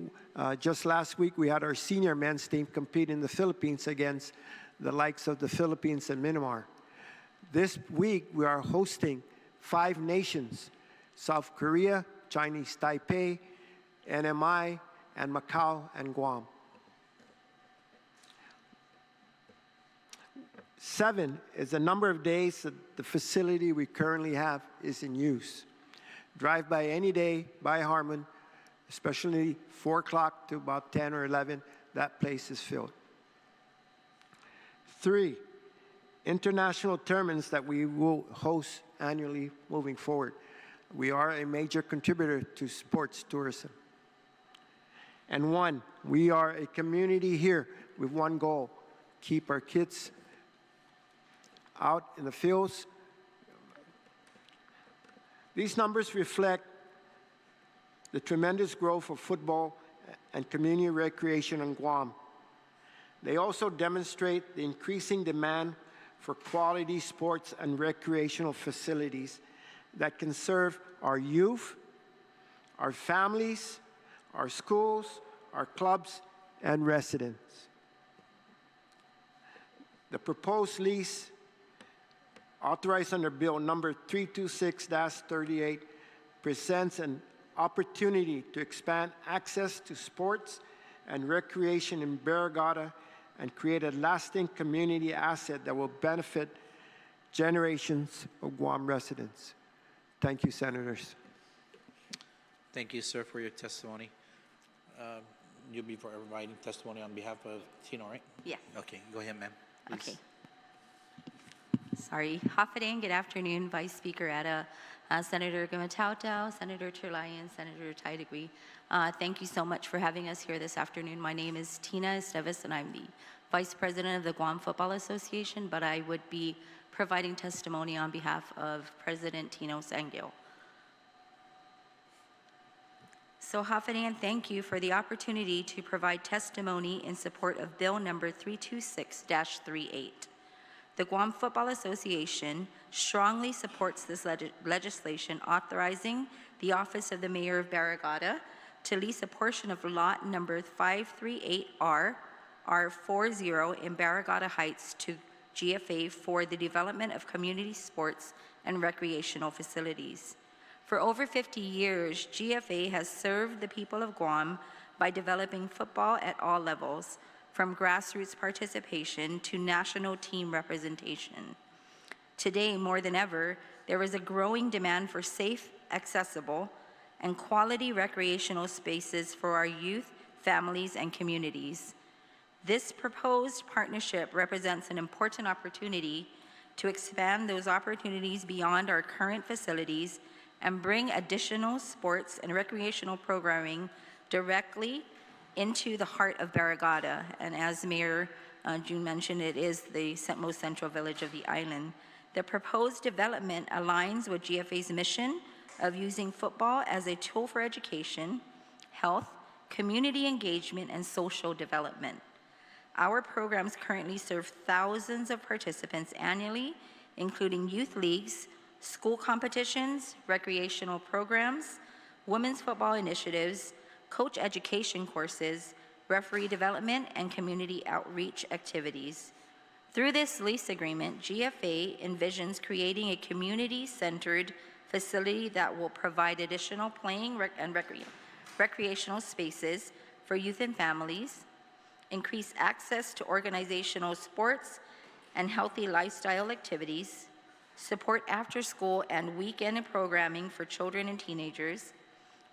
just last week, we had our senior men's team compete in the Philippines against the likes of the Philippines and Myanmar. This week, we are hosting 5 nations: South Korea, Chinese Taipei, NMI, and Macau and Guam. 7 is the number of days that the facility we currently have is in use. Drive by any day by Harmon, especially 4 o'clock to about 10 or 11, that place is filled. 3, international tournaments that we will host annually moving forward. We are a major contributor to sports tourism. And 1, we are a community here with one goal: keep our kids out in the fields. These numbers reflect the tremendous growth of football and community recreation in Guam. They also demonstrate the increasing demand for quality sports and recreational facilities that can serve our youth, our families, our schools, our clubs, and residents. The proposed lease, authorized under Bill number 326-38, presents an opportunity to expand access to sports and recreation in Barrigada and create a lasting community asset that will benefit generations of Guam residents. Thank you, Senators. Thank you, sir, for your testimony. You'll be providing testimony on behalf of Tino, right? Yes. Okay, go ahead, ma'am. Please. Okay. Sorry. Hafaden, good afternoon, Vice Speaker Ada, Senator Gumataotao, Senator Terlai, and Senator Taidagui. Thank you so much for having us here this afternoon. My name is Tina Esteves, and I'm the Vice President of the Guam Football Association, but I would be providing testimony on behalf of President Tino Sangil. So Hafadan, thank you for the opportunity to provide testimony in support of Bill number 326-38. The Guam Football Association strongly supports this legislation authorizing the Office of the Mayor of Barrigada to lease a portion of lot number 538R R40 in Barrigada Heights to GFA for the development of community sports and recreational facilities. For over 50 years, GFA has served the people of Guam by developing football at all levels, from grassroots participation to national team representation. Today, more than ever, there is a growing demand for safe, accessible, and quality recreational spaces for our youth, families, and communities. This proposed partnership represents an important opportunity to expand those opportunities beyond our current facilities and bring additional sports and recreational programming directly into the heart of Barrigada. And as Mayor June mentioned, it is the most central village of the island. The proposed development aligns with GFA's mission of using football as a tool for education, health, community engagement, and social development. Our programs currently serve thousands of participants annually, including youth leagues, school competitions, recreational programs, women's football initiatives, coach education courses, referee development, and community outreach activities. Through this lease agreement, GFA envisions creating a community-centered facility that will provide additional playing and recreational spaces for youth and families, increase access to organizational sports and healthy lifestyle activities, support after-school and weekend programming for children and teenagers,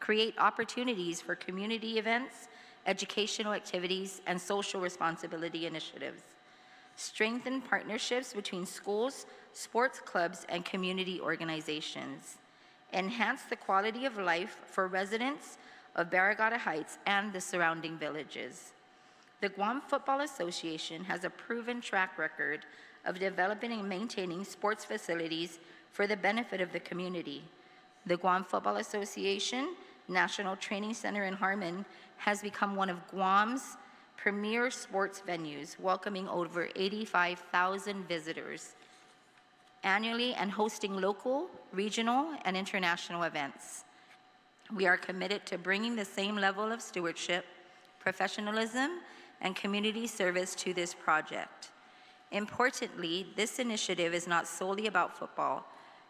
create opportunities for community events, educational activities, and social responsibility initiatives, strengthen partnerships between schools, sports clubs, and community organizations, enhance the quality of life for residents of Barrigada Heights and the surrounding villages. The Guam Football Association has a proven track record of developing and maintaining sports facilities for the benefit of the community. The Guam Football Association National Training Center in Harmon has become one of Guam's premier sports venues, welcoming over 85,000 visitors annually and hosting local, regional, and international events. We are committed to bringing the same level of stewardship, professionalism, and community service to this project. Importantly, this initiative is not solely about football.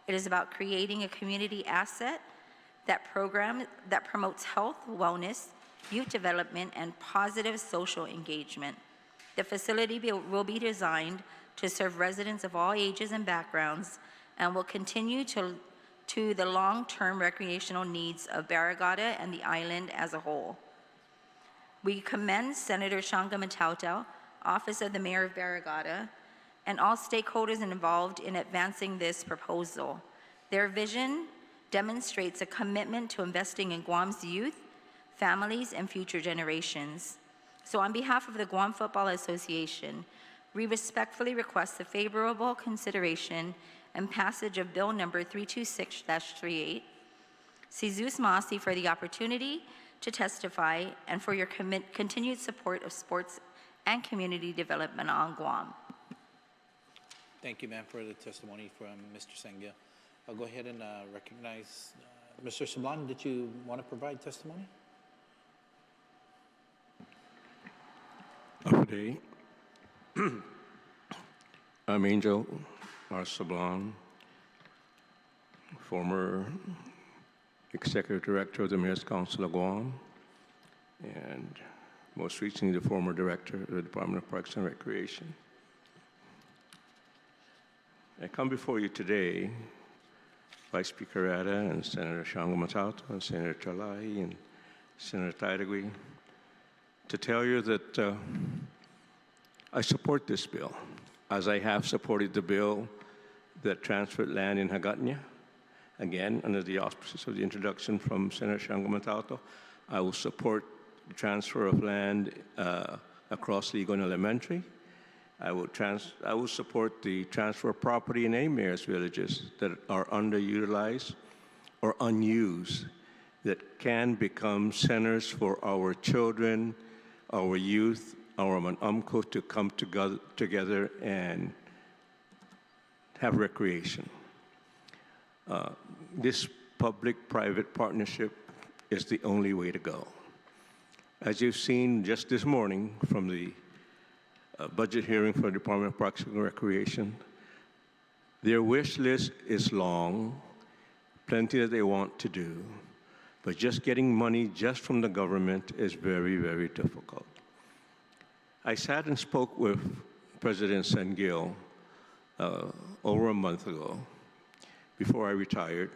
It is about creating a community asset that promotes health, wellness, youth development, and positive social engagement. The facility will be designed to serve residents of all ages and backgrounds and will continue to the long-term recreational needs of Barrigada and the island as a whole. We commend Senator Shawn Gumataotao, Office of the Mayor of Barrigada, and all stakeholders involved in advancing this proposal. Their vision demonstrates a commitment to investing in Guam's youth, families, and future generations. So on behalf of the Guam Football Association, we respectfully request the favorable consideration and passage of Bill number 326-38. Sizus Masi for the opportunity to testify and for your continued support of sports and Community Development on Guam. Thank you, ma'am, for the testimony from Mr. Sengil. I'll go ahead and recognize Mr. Sablan. Did you want to provide testimony? Today, I'm Angel R. Sablan, former Executive Director of the Mayor's Council of Guam, and most recently the former Director of the Department of Parks and Recreation. I come before you today, Vice Speaker Ada and Senator Shawn Gumataotao and Senator Talai and Senator Taidagui, to tell you that I support this bill, as I have supported the bill that transferred land in Hagatnya. Again, under the auspices of the introduction from Senator Shawn Gumataotao, I will support the transfer of land across Ligon Elementary. I will support the transfer of property in any mayor's villages that are underutilized or unused, that can become centers for our children, our youth, our manamko to come together and have recreation. This public-private partnership is the only way to go. As you've seen just this morning from the budget hearing for the Department of Parks and Recreation, their wish list is long, plenty that they want to do, but just getting money just from the government is very, very difficult. I sat and spoke with President Sengil over a month ago, before I retired,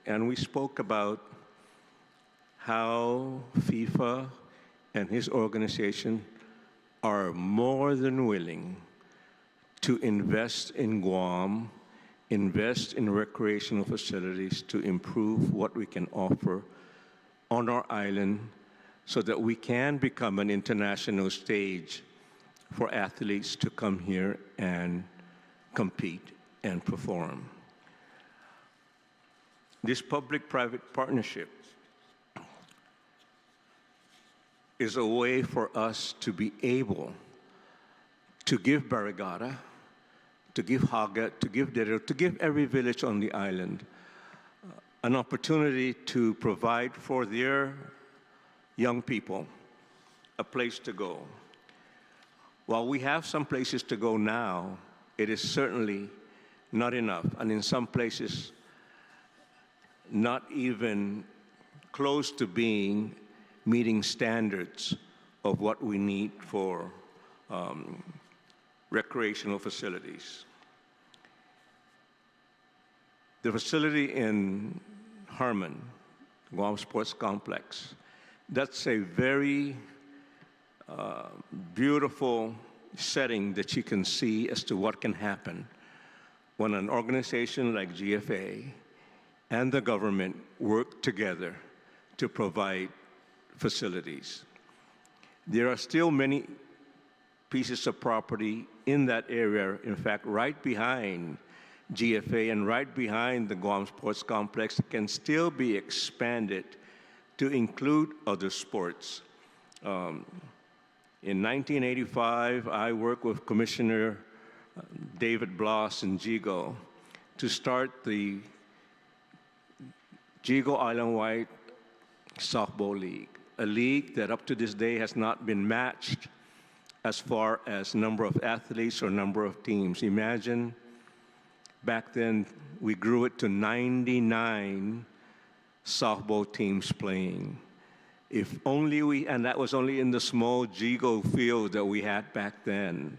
and we spoke about how FIFA and his organization are more than willing to invest in Guam, invest in recreational facilities to improve what we can offer on our island so that we can become an international stage for athletes to come here and compete and perform. This public-private partnership is a way for us to be able to give Barrigada, to give Haga, to give Dero, to give every village on the island an opportunity to provide for their young people a place to go. While we have some places to go now, it is certainly not enough, and in some places, not even close to meeting standards of what we need for recreational facilities. The facility in Harmon, Guam Sports Complex, that's a very beautiful setting that you can see as to what can happen when an organization like GFA and the government work together to provide facilities. There are still many pieces of property in that area, in fact, right behind GFA and right behind the Guam Sports Complex, that can still be expanded to include other sports. In 1985, I worked with Commissioner David Blas in Jigo to start the Jigo Island-wide Softball League, a league that up to this day has not been matched as far as number of athletes or number of teams. Imagine back then we grew it to 99 softball teams playing. If only we, and that was only in the small Jigo field that we had back then.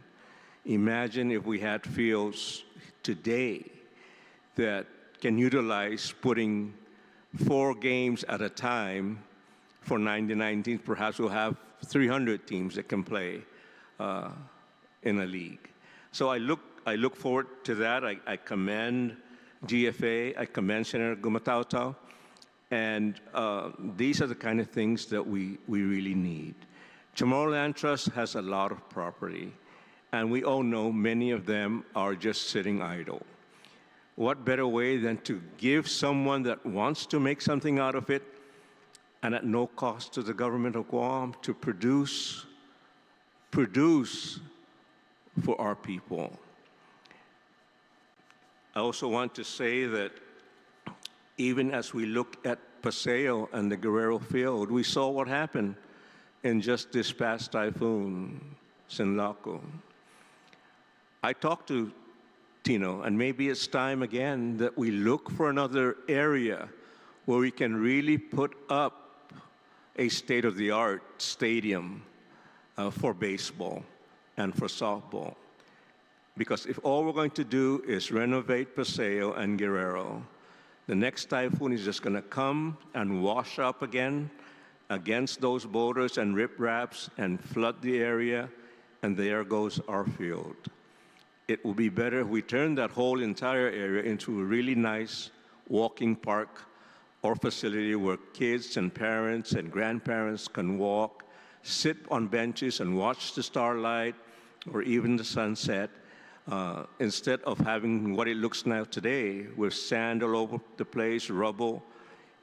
Imagine if we had fields today that can utilize putting 4 games at a time for 99 teams. Perhaps we'll have 300 teams that can play in a league. So I look forward to that. I commend GFA, I commend Senator Gumataotao, and these are the kind of things that we really need. Chamorro Land Trust has a lot of property, and we all know many of them are just sitting idle. What better way than to give someone that wants to make something out of it, and at no cost to the government of Guam, to produce produce for our people. I also want to say that even as we look at Paseo and the Guerrero field, we saw what happened in just this past typhoon, Sinlaco. I talked to Tino, and maybe it's time again that we look for another area where we can really put up a state-of-the-art stadium for baseball and for softball. Because if all we're going to do is renovate Paseo and Guerrero, the next typhoon is just going to come and wash up again against those boulders and ripraps and flood the area, and there goes our field. It will be better if we turn that whole entire area into a really nice walking park or facility where kids and parents and grandparents can walk, sit on benches and watch the starlight or even the sunset, instead of having what it looks now today with sand all over the place, rubble,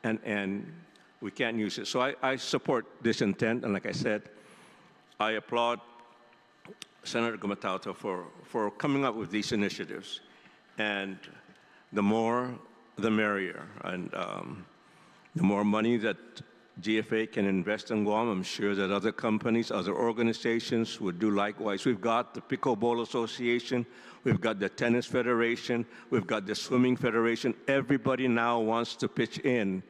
and we can't use it. So I support this intent, and like I said, I applaud Senator Gumataotao for coming up with these initiatives. And the more, the merrier. And the more money that GFA can invest in Guam, I'm sure that other companies, other organizations would do likewise. We've got the Pickleball Association, we've got the Tennis Federation, we've got the Swimming Federation. Everybody now wants to pitch in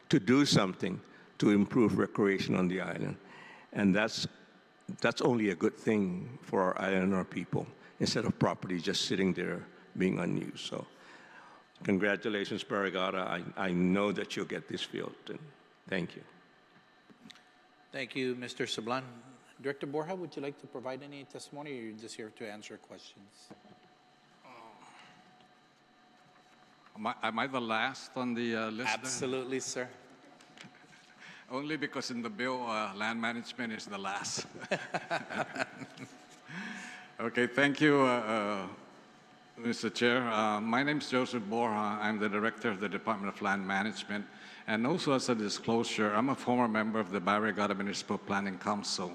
to do something to improve recreation on the island. And that's only a good thing for our island and our people, instead of property just sitting there being unused. So congratulations, Barrigada. I know that you'll get this field, and thank you. Thank you, Mr. Sablan. Director Borja, would you like to provide any testimony, or are you just here to answer questions? Am I the last on the list? Absolutely, sir. Only because in the bill, land management is the last. Okay, thank you, Mr. Chair. My name is Joseph Borja. I'm the Director of the Department of Land Management. And also as a disclosure, I'm a former member of the Barrigada Municipal Planning Council.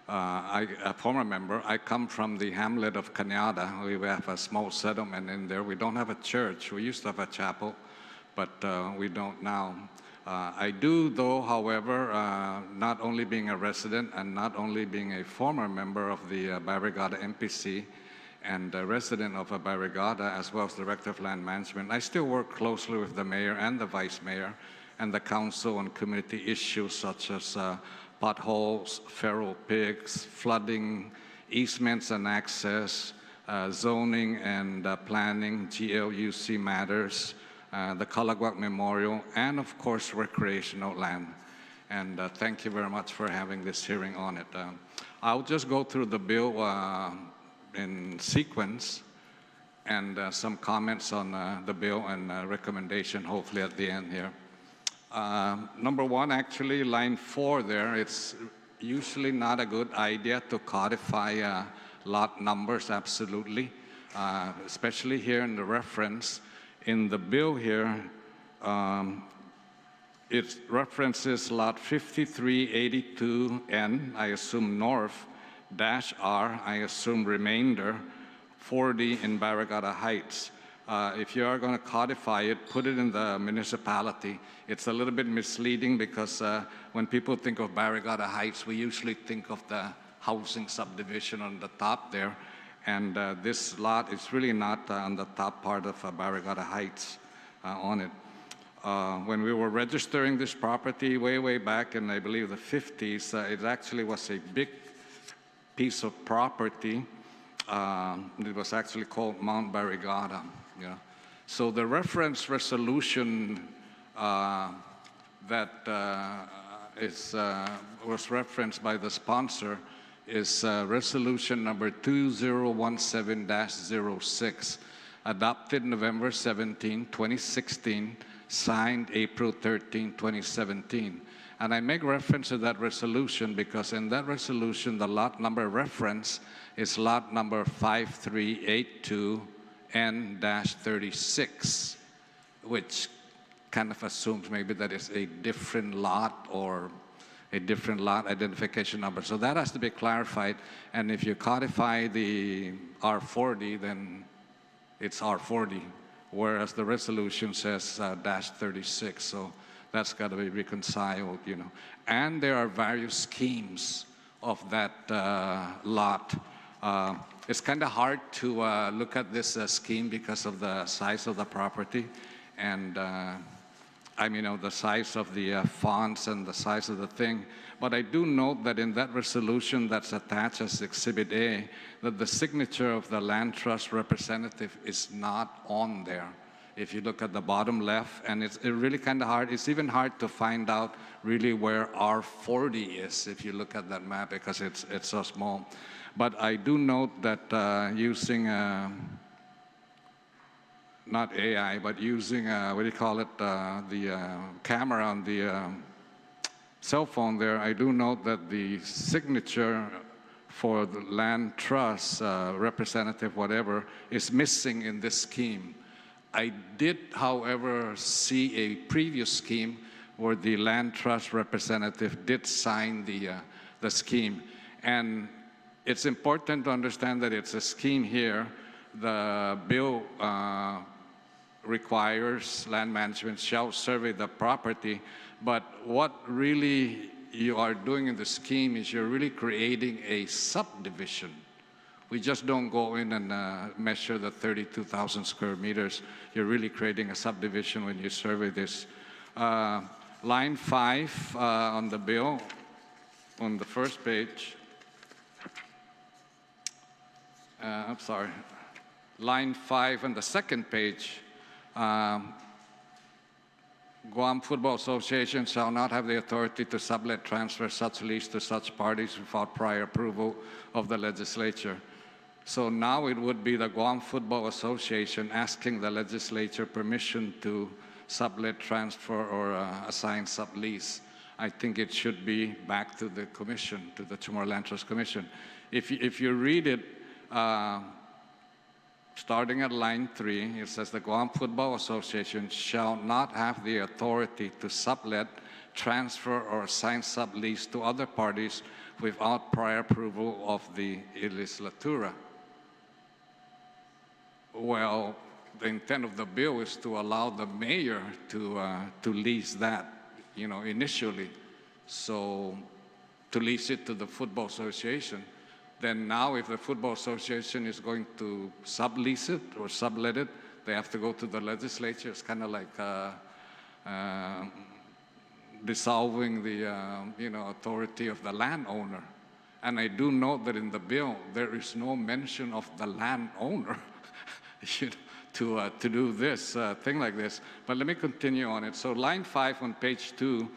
A former member. I come from the hamlet of Cañada. We have a small settlement in there. We don't have a church. We used to have a chapel, but we don't now. I do, though, however, not only being a resident and not only being a former member of the Barrigada MPC and a resident of Barrigada, as well as Director of Land Management, I still work closely with the mayor and the vice mayor and the council on community issues such as potholes, feral pigs, flooding, easements and access, zoning and planning, GLUC matters, the Calagwak Memorial, and of course, recreational land. And thank you very much for having this hearing on it. I'll just go through the bill in sequence and some comments on the bill and recommendation, hopefully at the end here. Number one, actually, line 4 there, it's usually not a good idea to codify lot numbers, absolutely, especially here in the reference. In the bill here, it references lot 5382N, I assume north, -R, I assume remainder, 40 in Barrigada Heights. If you are going to codify it, put it in the municipality. It's a little bit misleading because when people think of Barrigada Heights, we usually think of the housing subdivision on the top there. And this lot is really not on the top part of Barrigada Heights on it. When we were registering this property way back in, I believe, the 50s, it actually was a big piece of property. It was actually called Mount Barrigada. Yeah. So the reference resolution that was referenced by the sponsor is resolution number 2017-06, adopted November 17, 2016, signed April 13, 2017. And I make reference to that resolution because in that resolution, the lot number reference is lot number 5382N-36, which kind of assumes maybe that is a different lot or a different lot identification number. So that has to be clarified. And if you codify the R40, then it's R40, whereas the resolution says -36. So that's got to be reconciled, you know. And there are various schemes of that lot. It's kind of hard to look at this scheme because of the size of the property and I mean, the size of the fonts and the size of the thing. But I do note that in that resolution that's attached as Exhibit A, that the signature of the land trust representative is not on there. If you look at the bottom left, and it's really kind of hard. It's even hard to find out really where R40 is if you look at that map because it's so small. But I do note that using not AI, but using, what do you call it, the camera on the cell phone there, I do note that the signature for the land trust representative, whatever, is missing in this scheme. I did, however, see a previous scheme where the land trust representative did sign the scheme. And it's important to understand that it's a scheme here. The bill requires land management shall survey the property, but what really you are doing in the scheme is you're really creating a subdivision. We just don't go in and measure the 32,000 square meters. You're really creating a subdivision when you survey this. Line 5 on the bill, on the first page. I'm sorry. Line 5 on the second page. Guam Football Association shall not have the authority to sublet, transfer such lease to such parties without prior approval of the legislature. So now it would be the Guam Football Association asking the legislature permission to sublet, transfer, or assign sublease. I think it should be back to the commission, to the Chamorro Land Trust Commission. If you read it, starting at line 3, it says the Guam Football Association shall not have the authority to sublet, transfer, or assign sublease to other parties without prior approval of the legislatura. Well, the intent of the bill is to allow the mayor to lease that, you know, initially. So to lease it to the Football Association. Then now if the Football Association is going to sublease it or sublet it, they have to go to the legislature. It's kind of like dissolving the authority of the landowner. And I do note that in the bill, there is no mention of the landowner to do this thing like this. But let me continue on it. So line 5 on page 2,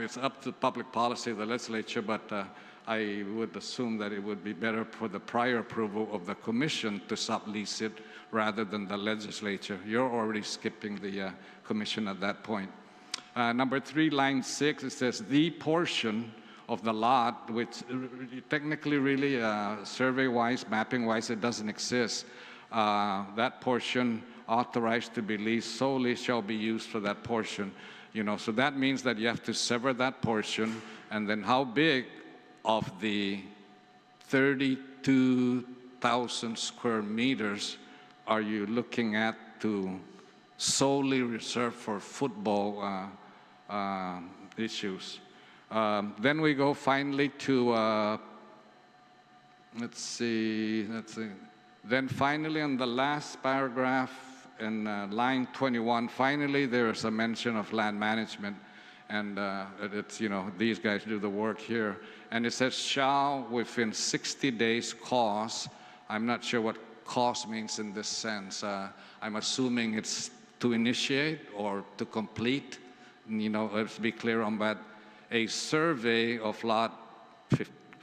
it's up to public policy of the legislature, but I would assume that it would be better for the prior approval of the commission to sublease it rather than the legislature. You're already skipping the commission at that point. Number 3, line 6, it says the portion of the lot, which technically really survey-wise, mapping-wise, it doesn't exist. That portion authorized to be leased solely shall be used for that portion. So that means that you have to sever that portion, and then how big of the 32,000 square meters are you looking at to solely reserve for football issues? Then we go finally to, let's see. Then finally on the last paragraph, in line 21, finally there is a mention of land management, and it's, these guys do the work here. And it says, shall within 60 days cause. I'm not sure what cause means in this sense. I'm assuming it's to initiate or to complete. Let's be clear on that. A survey of lot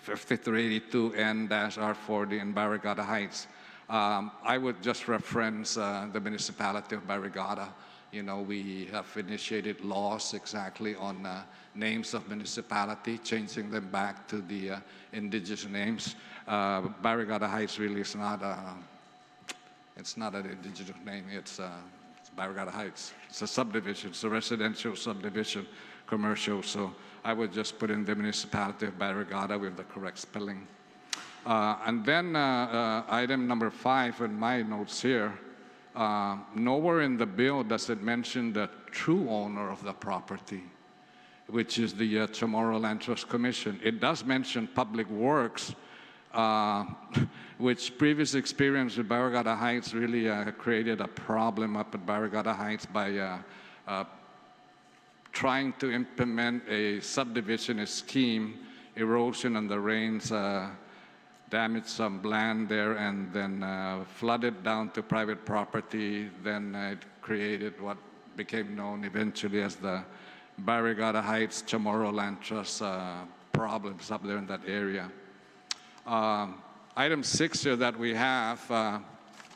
5382N-R40 in Barrigada Heights. I would just reference the municipality of Barrigada. We have initiated laws exactly on names of municipality, changing them back to the indigenous names. Barrigada Heights really is not it's not an indigenous name. It's Barrigada Heights. It's a subdivision, it's a residential subdivision, commercial, so I would just put in the municipality of Barrigada with the correct spelling. And then item number 5 in my notes here, nowhere in the bill does it mention the true owner of the property, which is the Chamorro Land Trust Commission. It does mention Public Works, which previous experience with Barrigada Heights really created a problem up at Barrigada Heights by trying to implement a subdivision scheme. Erosion and the rains damaged some land there and then flooded down to private property. Then it created what became known eventually as the Barrigada Heights Chamorro Land Trust problems up there in that area. Item 6 here that we have,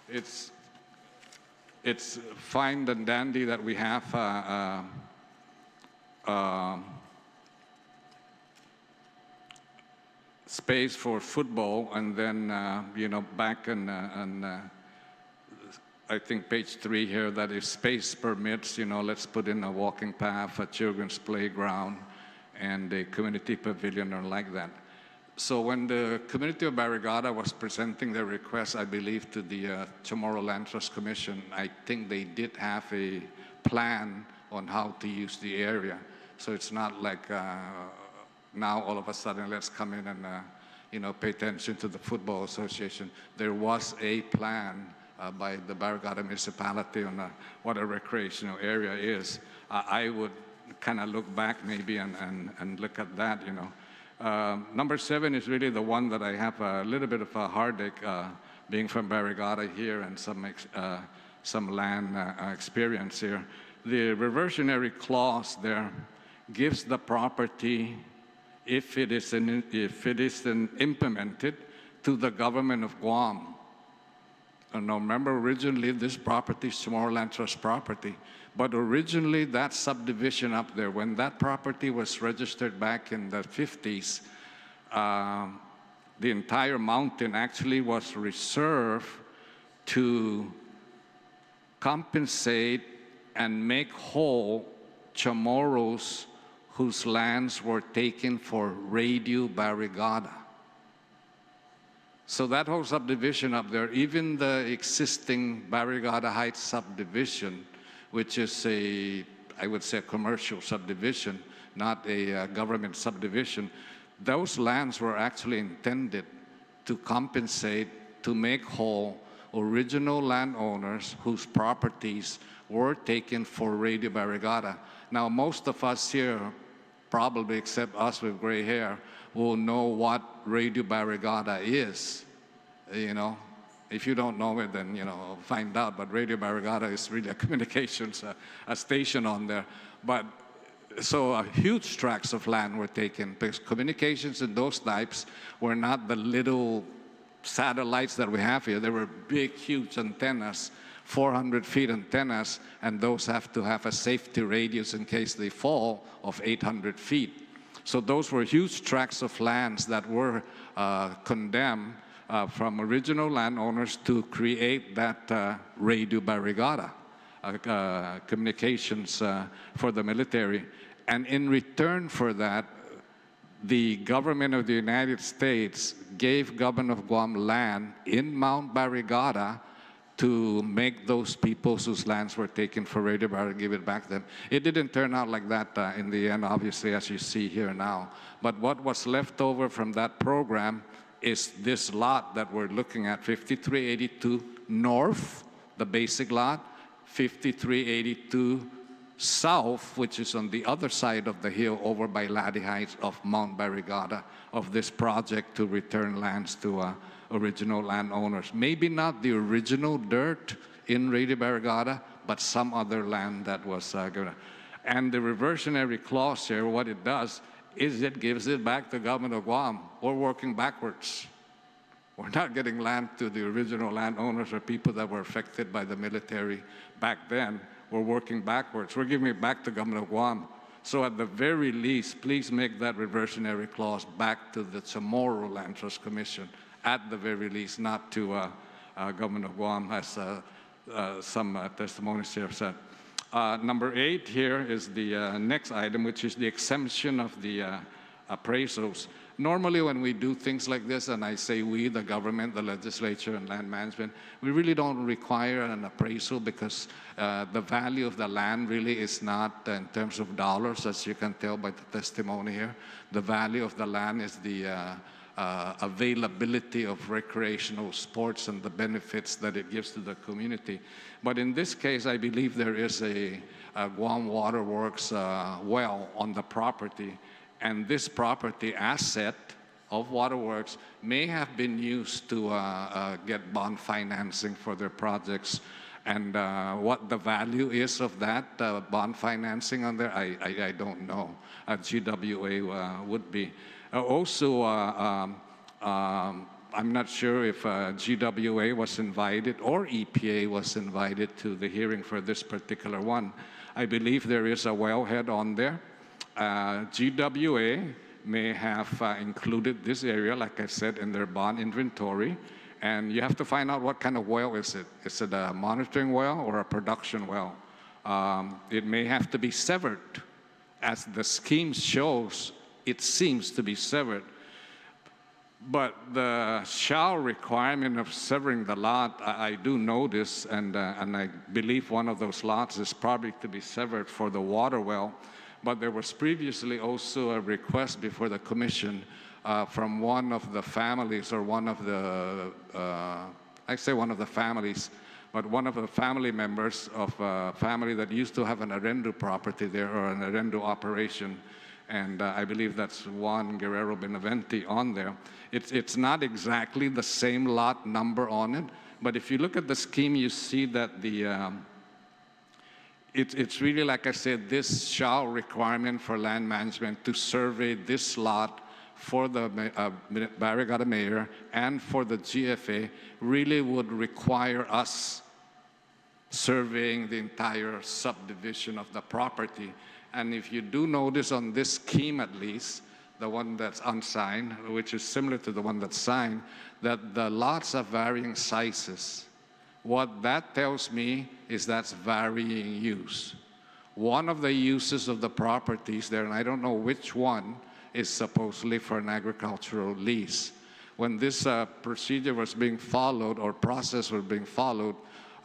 it's fine and dandy that we have space for football, and then, you know, back in, I think page 3 here, that if space permits, you know, let's put in a walking path, a children's playground, and a community pavilion or like that. So when the community of Barrigada was presenting their request, I believe, to the Chamorro Land Trust Commission, I think they did have a plan on how to use the area. So it's not like now all of a sudden let's come in and you know, pay attention to the Football Association. There was a plan by the Barrigada municipality on what a recreational area is. I would kind of look back maybe and look at that, you know. Number 7 is really the one that I have a little bit of a heartache, being from Barrigada here and some land experience here. The reversionary clause there gives the property, if it is implemented, to the government of Guam. And now remember, originally this property is Chamorro Land Trust property, but originally that subdivision up there, when that property was registered back in the 50s, the entire mountain actually was reserved to compensate and make whole Chamorros whose lands were taken for Radio Barrigada. So that whole subdivision up there, even the existing Barrigada Heights subdivision, which is I would say a commercial subdivision, not a government subdivision, those lands were actually intended to compensate, to make whole original landowners whose properties were taken for Radio Barrigada. Now, most of us here, probably except us with gray hair, will know what Radio Barrigada is, you know. If you don't know it, then, you know, find out. But Radio Barrigada is really a communications a station on there. But so huge tracts of land were taken because communications in those types were not the little satellites that we have here. They were big, huge antennas, 400 feet antennas, and those have to have a safety radius in case they fall of 800 feet. So those were huge tracts of lands that were condemned from original landowners to create that Radio Barrigada communications for the military. And in return for that, the government of the United States gave government of Guam land in Mount Barrigada to make those people whose lands were taken for Radio Barrigada give it back to them. It didn't turn out like that in the end, obviously, as you see here now. But what was left over from that program is this lot that we're looking at, 5382 North, the basic lot, 5382 South, which is on the other side of the hill over by Laddie Heights of Mount Barrigada, of this project to return lands to original landowners. Maybe not the original dirt in Radio Barrigada, but some other land that was given. And the reversionary clause here, what it does is it gives it back to the government of Guam. We're working backwards. We're not getting land to the original landowners or people that were affected by the military back then. We're working backwards. We're giving it back to the government of Guam. So at the very least, please make that reversionary clause back to the Chamorro Land Trust Commission, at the very least, not to government of Guam, as some testimonies here said. Number 8 here is the next item, which is the exemption of the appraisals. Normally, when we do things like this, and I say we, the government, the legislature, and land management, we really don't require an appraisal because the value of the land really is not in terms of dollars, as you can tell by the testimony here. The value of the land is the availability of recreational sports and the benefits that it gives to the community. But in this case, I believe there is a Guam Waterworks well on the property, and this property asset of Waterworks may have been used to get bond financing for their projects. And what the value is of that bond financing on there, I don't know. GWA would be. Also, I'm not sure if GWA was invited or EPA was invited to the hearing for this particular one. I believe there is a wellhead on there. GWA may have included this area, like I said, in their bond inventory. And you have to find out what kind of well is it. Is it a monitoring well or a production well? It may have to be severed. As the scheme shows, it seems to be severed. But the shall requirement of severing the lot, I do know this, and I believe one of those lots is probably to be severed for the water well. But there was previously also a request before the commission from one of the families, or one of the, I say one of the families, but one of the family members of a family that used to have an arrendo property there, or an arrendo operation. And I believe that's Juan Guerrero Benavente on there. It's not exactly the same lot number on it, but if you look at the scheme, you see that the it's really, like I said, this shall requirement for land management to survey this lot for the Barrigada mayor and for the GFA really would require us surveying the entire subdivision of the property. And if you do notice on this scheme, at least, the one that's unsigned, which is similar to the one that's signed, that the lots are varying sizes. What that tells me is that's varying use. One of the uses of the properties there, and I don't know which one, is supposedly for an agricultural lease. When this procedure was being followed, or process was being followed,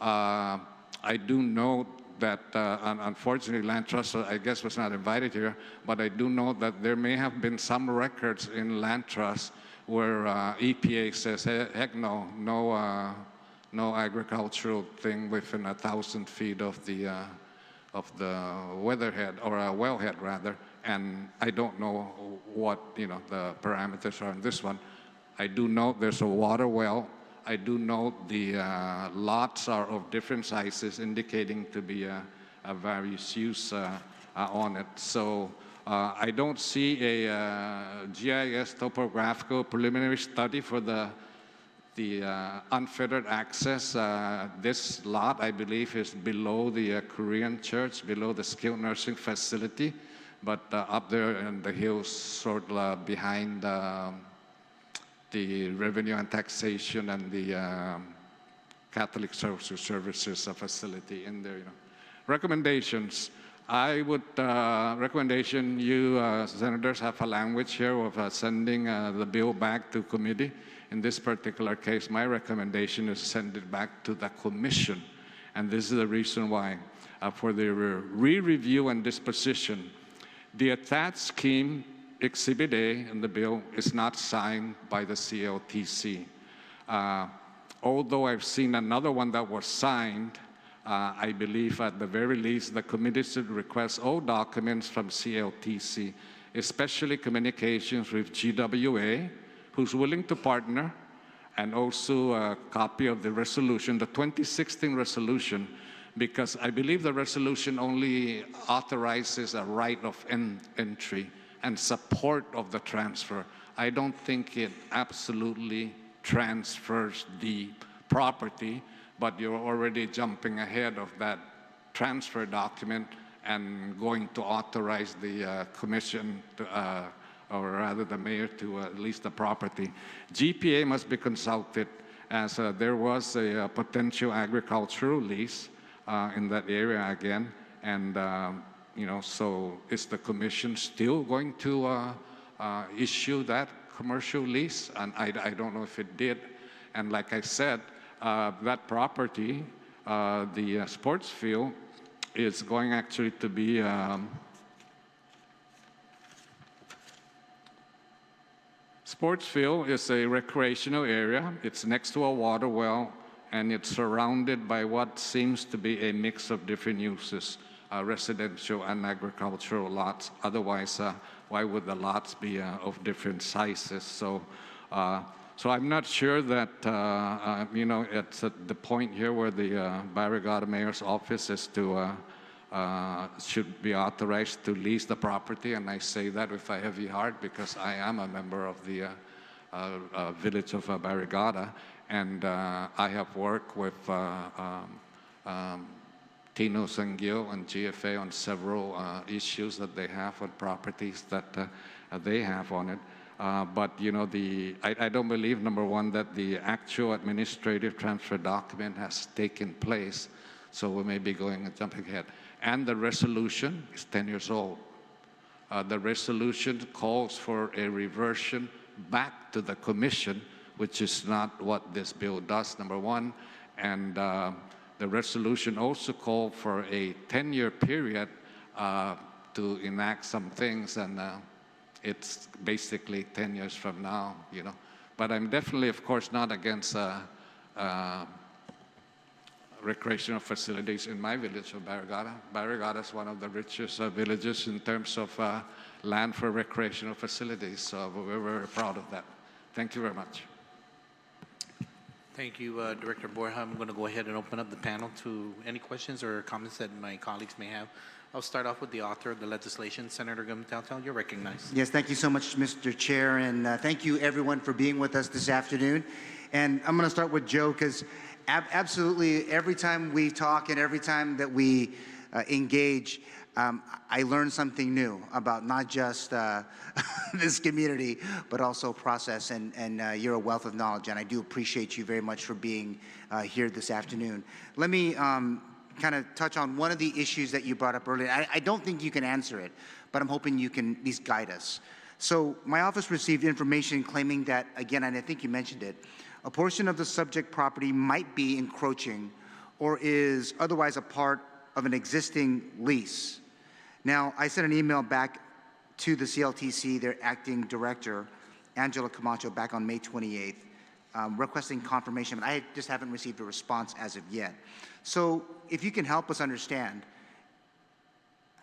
I do know that, unfortunately, Land Trust, I guess, was not invited here, but I do know that there may have been some records in Land Trust where EPA says, heck no, no agricultural thing within 1,000 feet of the weatherhead, or a wellhead rather, and I don't know what the parameters are on this one. I do know there's a water well. I do know the lots are of different sizes, indicating to be a various use on it. So I don't see a GIS topographical preliminary study for the unfettered access. This lot, I believe, is below the Korean church, below the skilled nursing facility, but up there in the hills, sort of behind the revenue and taxation and the Catholic services facility in there. Recommendations. I would recommendation you senators have a language here of sending the bill back to committee. In this particular case, my recommendation is send it back to the commission. And this is the reason why. For the re-review and disposition, the attached scheme, Exhibit A in the bill, is not signed by the CLTC. Although I've seen another one that was signed, I believe at the very least the committee should request all documents from CLTC, especially communications with GWA, who's willing to partner, and also a copy of the resolution, the 2016 resolution, because I believe the resolution only authorizes a right of entry and support of the transfer. I don't think it absolutely transfers the property, but you're already jumping ahead of that transfer document and going to authorize the commission to, or rather the mayor to lease the property. GPA must be consulted, as there was a potential agricultural lease in that area again. And, so is the commission still going to issue that commercial lease? And I don't know if it did. And like I said, that property, the sports field, is going actually to be sports field is a recreational area. It's next to a water well, and it's surrounded by what seems to be a mix of different uses, residential and agricultural lots. Otherwise, why would the lots be of different sizes? So I'm not sure that, it's at the point here where the Barrigada Mayor's office is to should be authorized to lease the property, and I say that with a heavy heart because I am a member of the village of Barrigada, and I have worked with Tino Sanggil and GFA on several issues that they have on properties that they have on it. But I don't believe, number one, that the actual administrative transfer document has taken place, so we may be going and jumping ahead. And the resolution is 10 years old. The resolution calls for a reversion back to the commission, which is not what this bill does, number one. And the resolution also called for a 10-year period to enact some things, and it's basically 10 years from now, But I'm definitely, of course, not against recreational facilities in my village of Barrigada. Barrigada is one of the richest villages in terms of land for recreational facilities, so we're very proud of that. Thank you very much. Thank you, Director Borja. I'm going to go ahead and open up the panel to any questions or comments that my colleagues may have. I'll start off with the author of the legislation, Senator Gumataotao. You're recognized. Yes, thank you so much, Mr. Chair, and thank you everyone for being with us this afternoon. And I'm going to start with Joe, because absolutely every time we talk and every time that we engage, I learn something new about not just this community, but also process, and you're a wealth of knowledge, and I do appreciate you very much for being here this afternoon. Let me kind of touch on one of the issues that you brought up earlier. I don't think you can answer it, but I'm hoping you can at least guide us. So my office received information claiming that, again, and I think you mentioned it, a portion of the subject property might be encroaching or is otherwise a part of an existing lease. Now, I sent an email back to the CLTC, their acting director, Angela Camacho, back on May 28th, requesting confirmation, but I just haven't received a response as of yet. So if you can help us understand,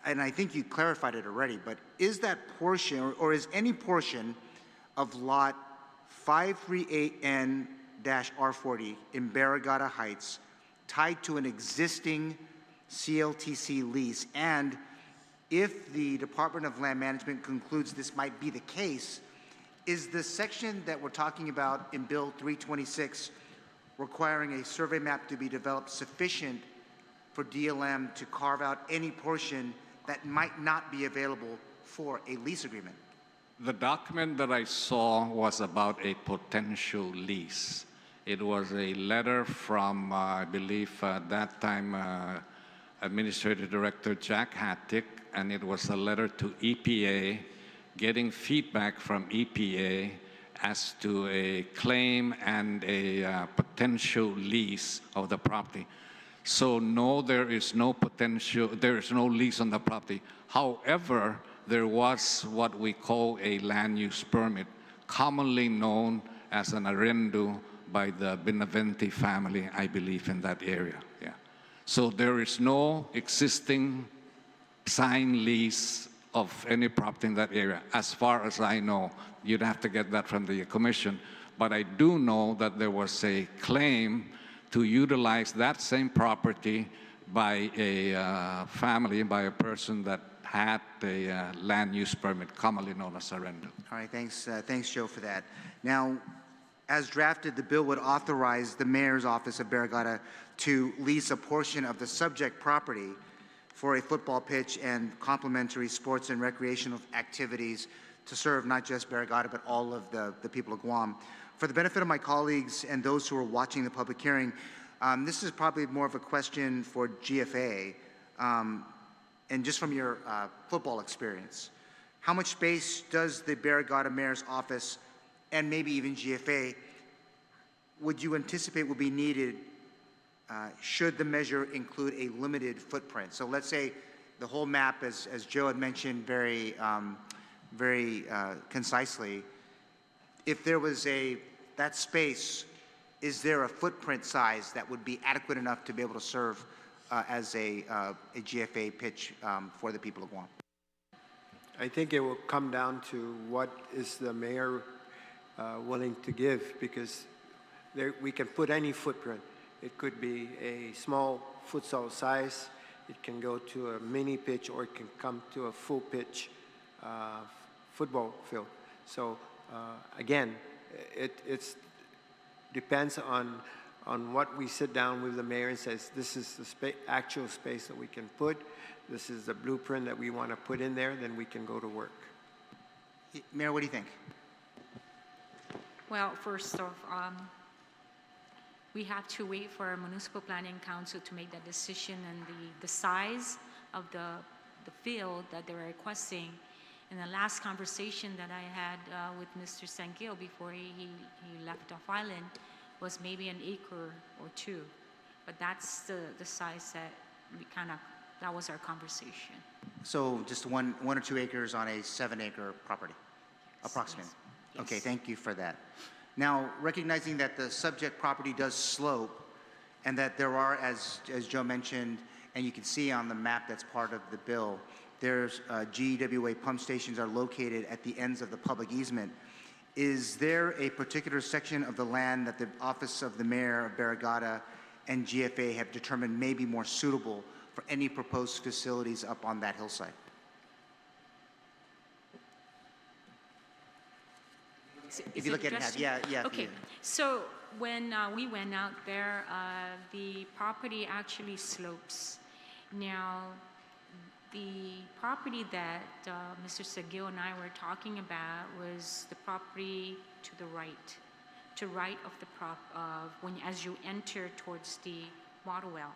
and I think you clarified it already, but is that portion, or is any portion of lot 538N-R40 in Barrigada Heights tied to an existing CLTC lease? And if the Department of Land Management concludes this might be the case, is the section that we're talking about in Bill 326 requiring a survey map to be developed sufficient for DLM to carve out any portion that might not be available for a lease agreement? The document that I saw was about a potential lease. It was a letter from, I believe, at that time, Administrative Director Jack Hattick, and it was a letter to EPA, getting feedback from EPA as to a claim and a potential lease of the property. So no, there is no lease on the property. However, there was what we call a land use permit, commonly known as an arrendo by the Benavente family, I believe, in that area. Yeah. So there is no existing signed lease of any property in that area, as far as I know. You'd have to get that from the commission. But I do know that there was a claim to utilize that same property by a family, by a person that had a land use permit, commonly known as arrendo. All right, thanks, Joe, for that. Now, as drafted, the bill would authorize the mayor's office of Barrigada to lease a portion of the subject property for a football pitch and complementary sports and recreational activities to serve not just Barrigada, but all of the people of Guam For the benefit of my colleagues and those who are watching the public hearing, this is probably more of a question for GFA, and just from your football experience. How much space does the BARRIGADA Mayor's office, and maybe even GFA, would you anticipate will be needed should the measure include a limited footprint? So let's say the whole map, as Joe had mentioned very concisely, if there was that space, is there a footprint size that would be adequate enough to be able to serve as a GFA pitch for the people of Guam? I think it will come down to what is the mayor willing to give, because we can put any footprint. It could be a small futsal size, it can go to a mini pitch, or it can come to a full pitch football field. So again, it depends on what we sit down with the mayor and says, this is the actual space that we can put, this is the blueprint that we want to put in there, then we can go to work. Mayor, what do you think? Well, first off, we have to wait for our Municipal Planning Council to make that decision, and the size of the field that they're requesting. In the last conversation that I had with Mr. Sangil before he left off island was maybe an acre or two, but that's the size that that was our conversation. So just one or 2 acres on a 7-acre property, approximately. Yes. Okay, thank you for that. Now, recognizing that the subject property does slope, and that there are, as Joe mentioned, and you can see on the map that's part of the bill, there's GEWA pump stations are located at the ends of the public easement. Is there a particular section of the land that the Office of the Mayor of BARRIGADA and GFA have determined may be more suitable for any proposed facilities up on that hillside? If you look at it, yeah. Okay, so when we went out there, the property actually slopes. Now, the property that Mr. Seguil and I were talking about was the property to the right of the as you enter towards the water well.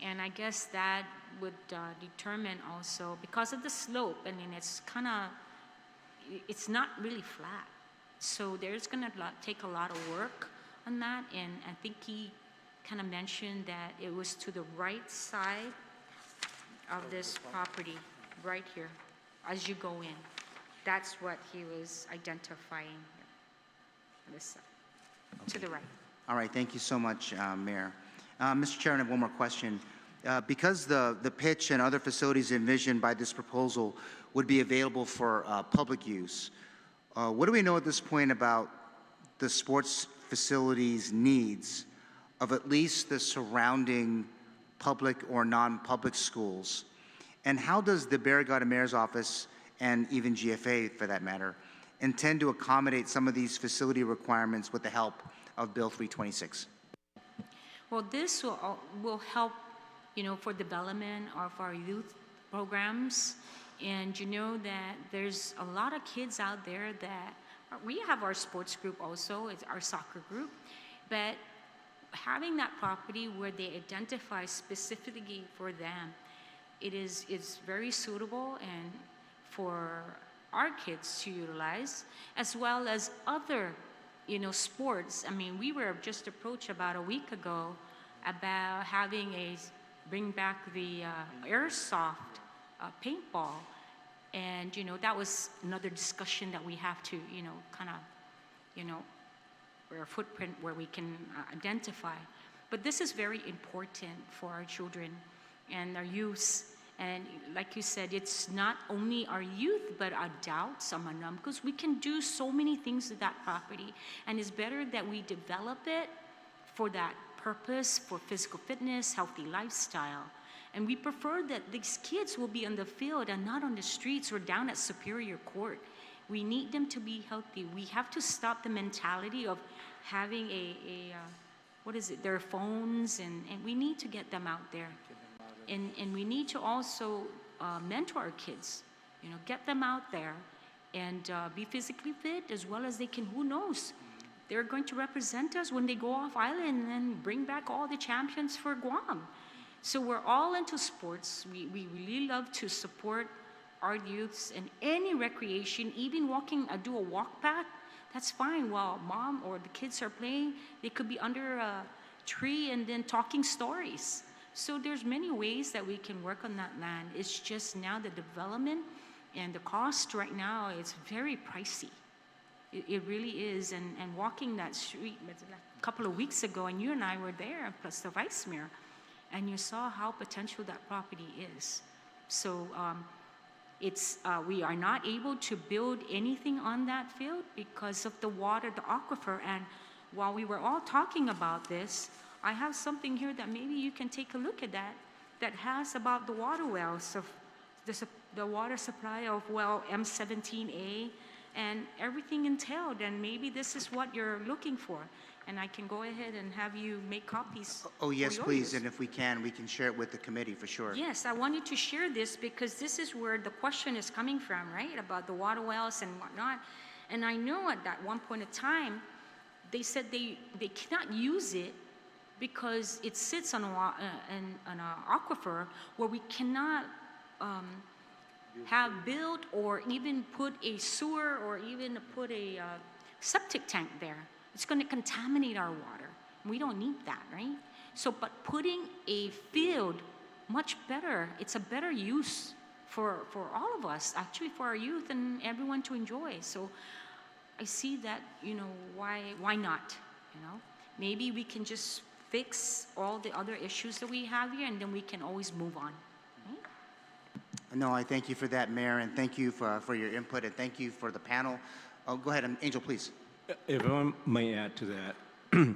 And I guess that would determine also, because of the slope, I mean, it's not really flat. So there's gonna take a lot of work on that, and I think he kind of mentioned that it was to the right side of this property, right here, as you go in. That's what he was identifying here, this side, to the right. All right, thank you so much, Mayor. Mr. Chair, I have one more question. Because the pitch and other facilities envisioned by this proposal would be available for public use, what do we know at this point about the sports facilities needs of at least the surrounding public or non-public schools? And how does the BARRIGADA Mayor's Office, and even GFA for that matter, intend to accommodate some of these facility requirements with the help of Bill 326? Well, this will help, for development of our youth programs. And you know that there's a lot of kids out there that, we have our sports group also, it's our soccer group, but having that property where they identify specifically for them, it's very suitable and for our kids to utilize, as well as other, sports. I mean, we were just approached about a week ago about bring back the airsoft paintball. And, that was another discussion that we have to, where a footprint where we can identify. But this is very important for our children and our youth. And like you said, it's not only our youth, but adults, because we can do so many things with that property. And it's better that we develop it for that purpose, for physical fitness, healthy lifestyle. And we prefer that these kids will be on the field and not on the streets or down at Superior Court. We need them to be healthy. We have to stop the mentality of having their phones, and we need to get them out there. And we need to also mentor our kids, get them out there and be physically fit, as well as they can, who knows, they're going to represent us when they go off island and bring back all the champions for Guam. So we're all into sports. We really love to support our youths in any recreation, even walking, do a walk path, that's fine. While mom or the kids are playing, they could be under a tree and then talking stories. So there's many ways that we can work on that land. It's just now the development and the cost right now, it's very pricey. It really is. And walking that street a couple of weeks ago, and you and I were there, plus the vice mayor, and you saw how potential that property is. So we are not able to build anything on that field because of the water, the aquifer. And while we were all talking about this, I have something here that maybe you can take a look at that has about the water wells of the water supply of well M17A and everything entailed. And maybe this is what you're looking for. And I can go ahead and have you make copies. Oh, yes, for your please. use. And if we can share it with the committee for sure. Yes, I wanted to share this because this is where the question is coming from, right? About the water wells and whatnot. And I know at that one point of time, they said they cannot use it because it sits on an aquifer where we cannot have built or even put a sewer or even put a septic tank there. It's going to contaminate our water. We don't need that, right? So, but putting a field, much better. It's a better use for all of us, actually for our youth and everyone to enjoy. So I see that, why not, Maybe we can just fix all the other issues that we have here and then we can always move on. Right? No, I thank you for that, Mayor, and thank you for your input, and thank you for the panel. Oh, go ahead, Angel, please. If I may add to that,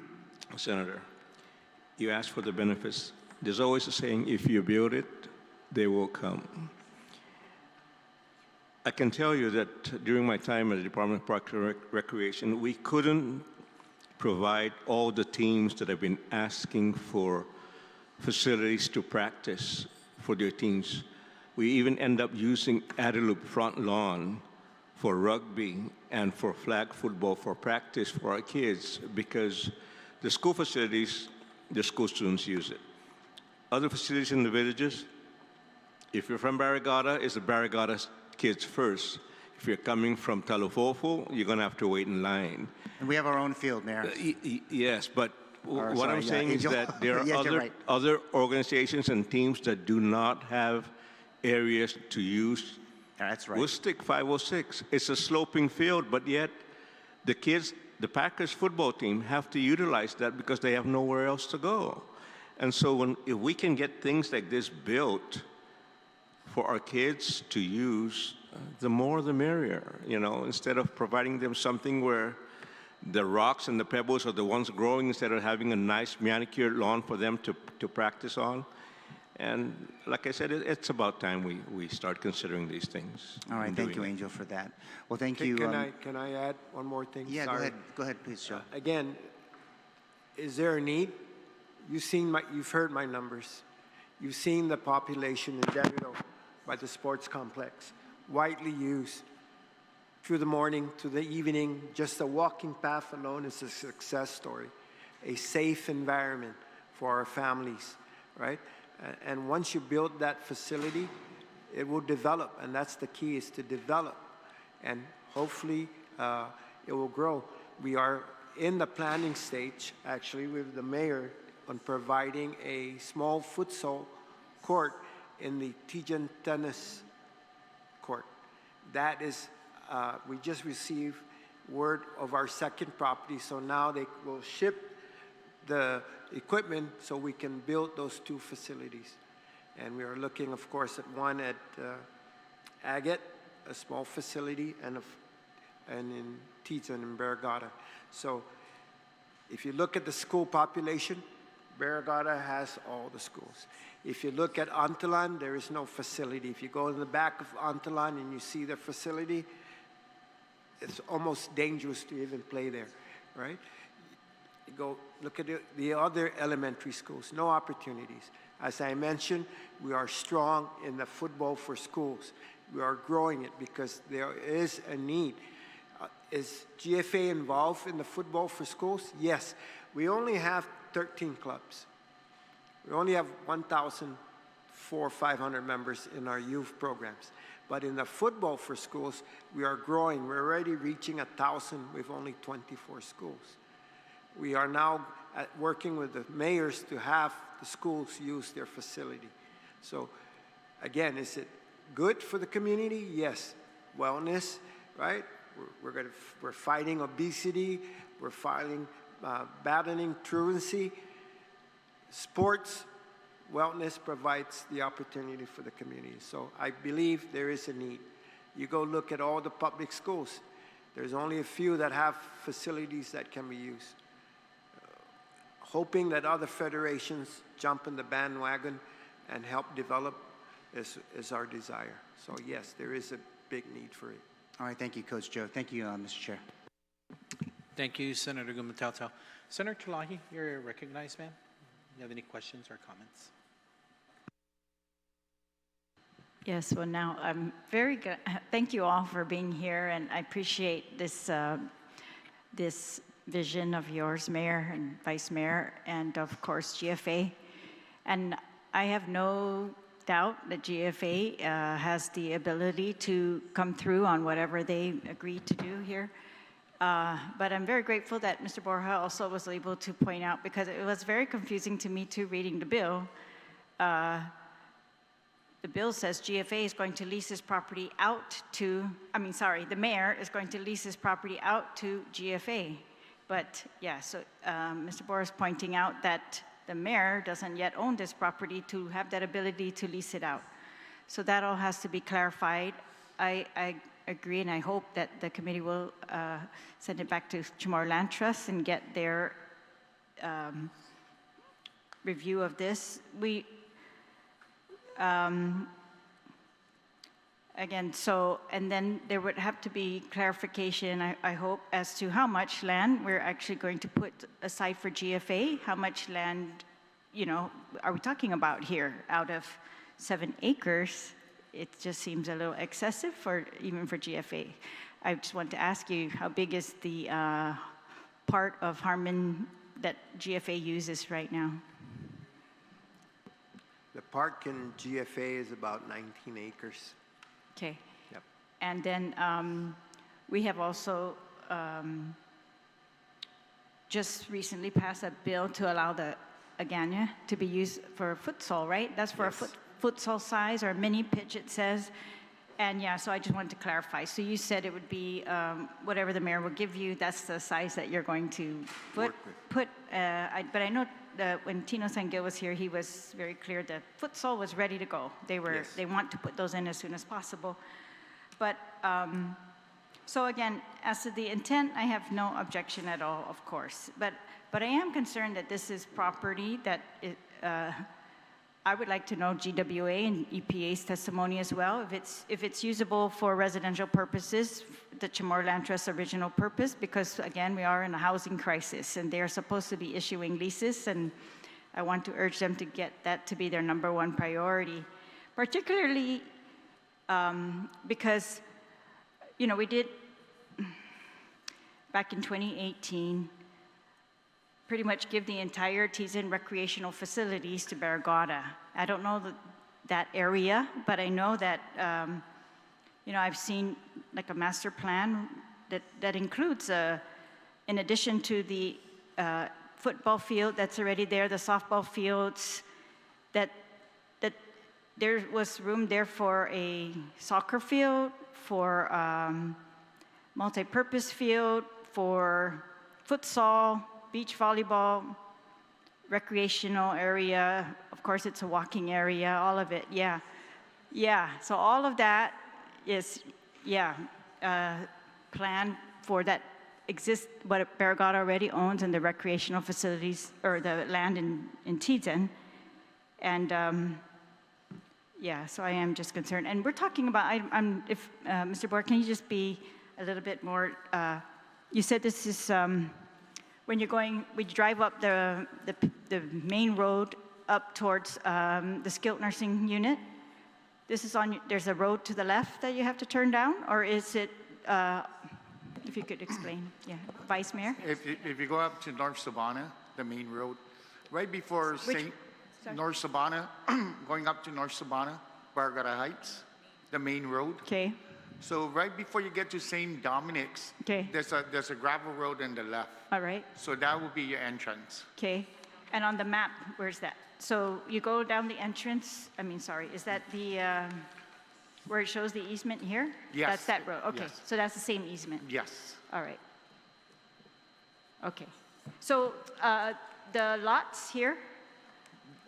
Senator, you asked for the benefits. There's always a saying, if you build it, they will come. I can tell you that during my time at the Department of Parks and Recreation, we couldn't provide all the teams that have been asking for facilities to practice for their teams. We even end up using Adelup front lawn for rugby and for flag football for practice for our kids because the school facilities, the school students use it. Other facilities in the villages, if you're from Barrigada, it's the Barrigada kids first. If you're coming from Talufofo, you're going to have to wait in line. And we have our own field, Mayor. Yes, but what sorry, I'm saying is Angel. that there are Yes, you're right. other organizations and teams that do not have areas to use. That's right. We'll stick 506. It's a sloping field, but yet the kids, the Packers football team, have to utilize that because they have nowhere else to go. And so if we can get things like this built for our kids to use, the more the merrier, instead of providing them something where the rocks and the pebbles are the ones growing instead of having a nice manicured lawn for them to practice on. And like I said, it's about time we start considering these things. All right, thank you, Angel, for that. Well, thank you. Can I add one more thing? Yeah, Sorry. go ahead, please, Shawn. Again, is there a need? You've heard my numbers. You've seen the population in Devido by the sports complex, widely used through the morning to the evening. Just the walking path alone is a success story, a safe environment for our families, right? And once you build that facility, it will develop, and that's the key, is to develop. And hopefully, it will grow. We are in the planning stage, actually, with the mayor on providing a small futsal court in the Tijan tennis court. That is, we just received word of our second property, so now they will ship the equipment so we can build those two facilities. And we are looking, of course, at one at Agate, a small facility, and in Tijan and Barrigada. So if you look at the school population, Barrigada has all the schools. If you look at Antalan, there is no facility. If you go in the back of Antalan and you see the facility, it's almost dangerous to even play there, right? You go look at the other elementary schools, no opportunities. As I mentioned, we are strong in the football for schools. We are growing it because there is a need. Is GFA involved in the football for schools? Yes. We only have 13 clubs. We only have 1,400 or 500 members in our youth programs. But in the football for schools, we are growing. We're already reaching 1,000 with only 24 schools. We are now working with the mayors to have the schools use their facility. So again, is it good for the community? Yes. Wellness, right? We're fighting obesity. We're fighting battling truancy. Sports, wellness provides the opportunity for the community. So I believe there is a need. You go look at all the public schools. There's only a few that have facilities that can be used. Hoping that other federations jump in the bandwagon and help develop is our desire. So yes, there is a big need for it. All right, thank you, Coach Joe. Thank you, Mr. Chair. Thank you, Senator Gumataotao. Senator Tlahi, you're recognized, ma'am. Do you have any questions or comments? Yes, well now I'm very good. Thank you all for being here, and I appreciate this this vision of yours, Mayor and Vice Mayor, and of course GFA. And I have no doubt that GFA has the ability to come through on whatever they agreed to do here. But I'm very grateful that Mr. Borja also was able to point out, because it was very confusing to me too reading the bill. The bill says GFA is going to lease his property out to, the mayor is going to lease his property out to GFA. But yeah, so Mr. Borja is pointing out that the mayor doesn't yet own this property to have that ability to lease it out. So that all has to be clarified. I agree, and I hope that the committee will send it back to Chamorro Land Trust and get their review of this. Again, and then there would have to be clarification, I hope, as to how much land we're actually going to put aside for GFA. How much land, are we talking about here? Out of 7 acres, it just seems a little excessive even for GFA. I just want to ask you, how big is the part of Harmon that GFA uses right now? The park in GFA is about 19 acres. Okay. Yep. And then we have also just recently passed a bill to allow the Agana to be used for futsal, right? That's for Yes. a futsal size or mini pitch, it says. And yeah, so I just wanted to clarify. So you said it would be whatever the mayor will give you, that's the size that you're going to put. But I know that when Tino Sangil was here, he was very clear that futsal was ready to go. They want to put those in as soon as possible. But so again, as to the intent, I have no objection at all, of course. But I am concerned that this is property that I would like to know GWA and EPA's testimony as well. If it's usable for residential purposes, the Chamorro Land Trust's original purpose, because again, we are in a housing crisis and they are supposed to be issuing leases, and I want to urge them to get that to be their #1 priority, particularly because, we did back in 2018, pretty much give the entire Tizen recreational facilities to BARRIGADA. I don't know that area, but I know that, I've seen like a master plan that includes, in addition to the football field that's already there, the softball fields, that there was room there for a soccer field, for multi-purpose field, for futsal, beach volleyball, recreational area. Of course, it's a walking area, all of it, yeah. Yeah, so all of that is, planned for that exists, what BARRIGADA already owns in the recreational facilities, or the land in Tizen. And so I am just concerned. And we're talking about, Mr. Borja, can you just be a little bit more, you said this is, when we drive up the main road up towards the skilled nursing unit, there's a road to the left that you have to turn down, or is it, If you could explain. Yeah. Vice Mayor? If you go up to North Savannah, the main road, right before Which- North Savannah, going up to North Savannah, Barrigada Heights, the main road. Okay. So right before you get to St. Dominic's, Okay. there's a gravel road on the left. All right. So that will be your entrance. Okay. And on the map, where's that? So you go down the entrance, is that the, where it shows the easement here? Yes. That's that road, okay. Yes. So that's the same easement? Yes. All right. Okay. So the lots here,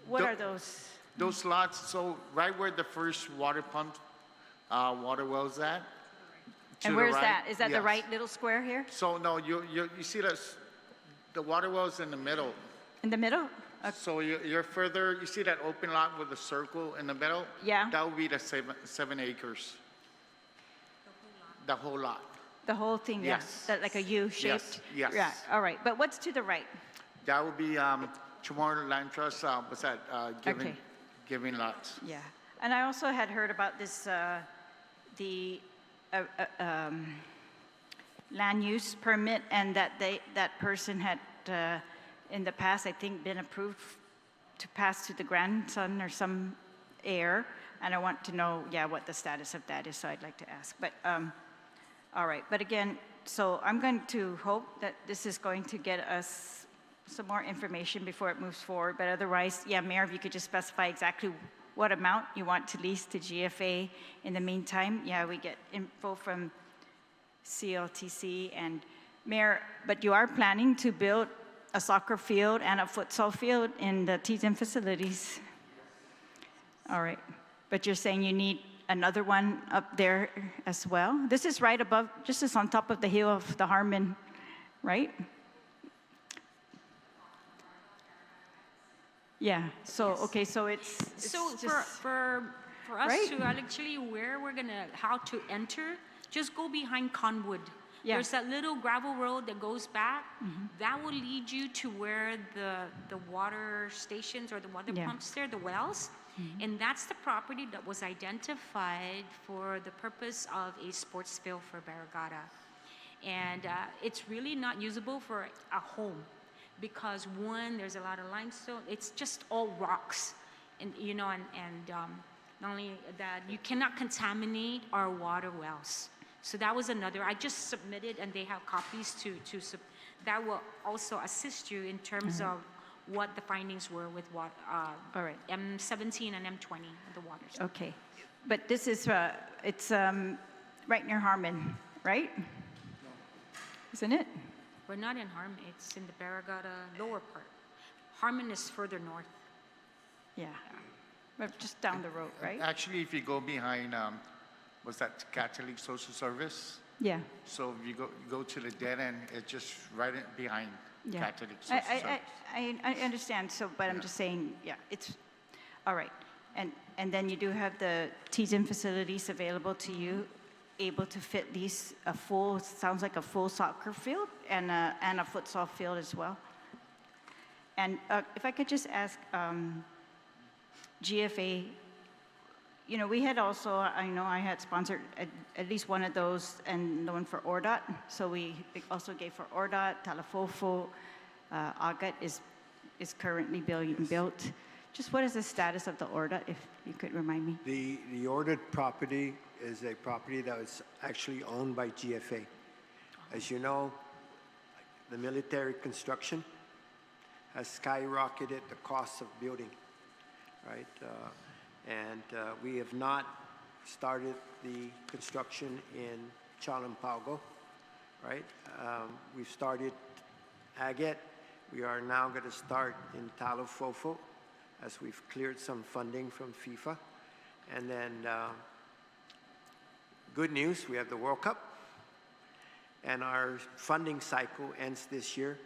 what The- are those? Those lots, so right where the first water pump, water well's at. to And the where's right, that? Is that the yes. right little square here? So no, you see the water well's in the middle. In the middle? So you're further, you see that open lot with the circle in the middle? Yeah. That would be the 7 acres. The whole lot. The whole thing, yeah? Yes. That like a U-shaped? Yes. Yeah, all right. But what's to the right? That would be Chamorro Land Trust, what's that, Okay. giving lots. Yeah. And I also had heard about this, the land use permit, and that that person had, in the past, I think, been approved to pass to the grandson or some heir. And I want to know, yeah, what the status of that is, so I'd like to ask. But, all right. But again, so I'm going to hope that this is going to get us some more information before it moves forward. But otherwise, yeah, Mayor, if you could just specify exactly what amount you want to lease to GFA. In the meantime, yeah, we get info from CLTC and Mayor, but you are planning to build a soccer field and a futsal field in the T-Zim facilities. All right, but you're saying you need another one up there as well? This is right above, just as on top of the hill of the Harmon, right? Yeah, so, okay, so it's So just, for us right? to actually where we're gonna, how to enter, just go behind Conwood. Yeah. There's that little gravel road that goes back. That will lead you to where the water stations or the water Yeah. pumps there, the wells. And that's the property that was identified for the purpose of a sports field for Barrigada. And it's really not usable for a home because one, there's a lot of limestone. It's just all rocks. And, you know, and not only that, you cannot contaminate our water wells. So that was another, I just submitted and they have copies that will also assist you in terms of what the findings were with what, all right. M17 and M20, the waters. Okay, but this is, it's right near Harmon, right? Isn't it? We're not in Harmon, it's in the Barrigada lower part. Harmon is further north. Yeah, but just down the road, right? Actually, if you go behind, what's that, Catholic Social Service? Yeah. So if you go to the dead end, it's just right behind Yeah. Catholic Social Service. I understand, so, but I'm just saying, yeah, it's, all right. And then you do have the T-Zim facilities available to you, able to fit these, sounds like a full soccer field and a futsal field as well. And if I could just ask GFA, you know, we had also, I know I had sponsored at least one of those and the one for ORDOT. So we also gave for ORDOT, Talafofo, Agat is currently being built. Just what is the status of the ORDOT, if you could remind me? The ordered property is a property that was actually owned by GFA. As you know, the military construction has skyrocketed the cost of building, right? And we have not started the construction in Chalampago, right? We've started Agat. We are now going to start in Talofofo as we've cleared some funding from FIFA. And then good news, we have the World Cup. And our funding cycle ends this year.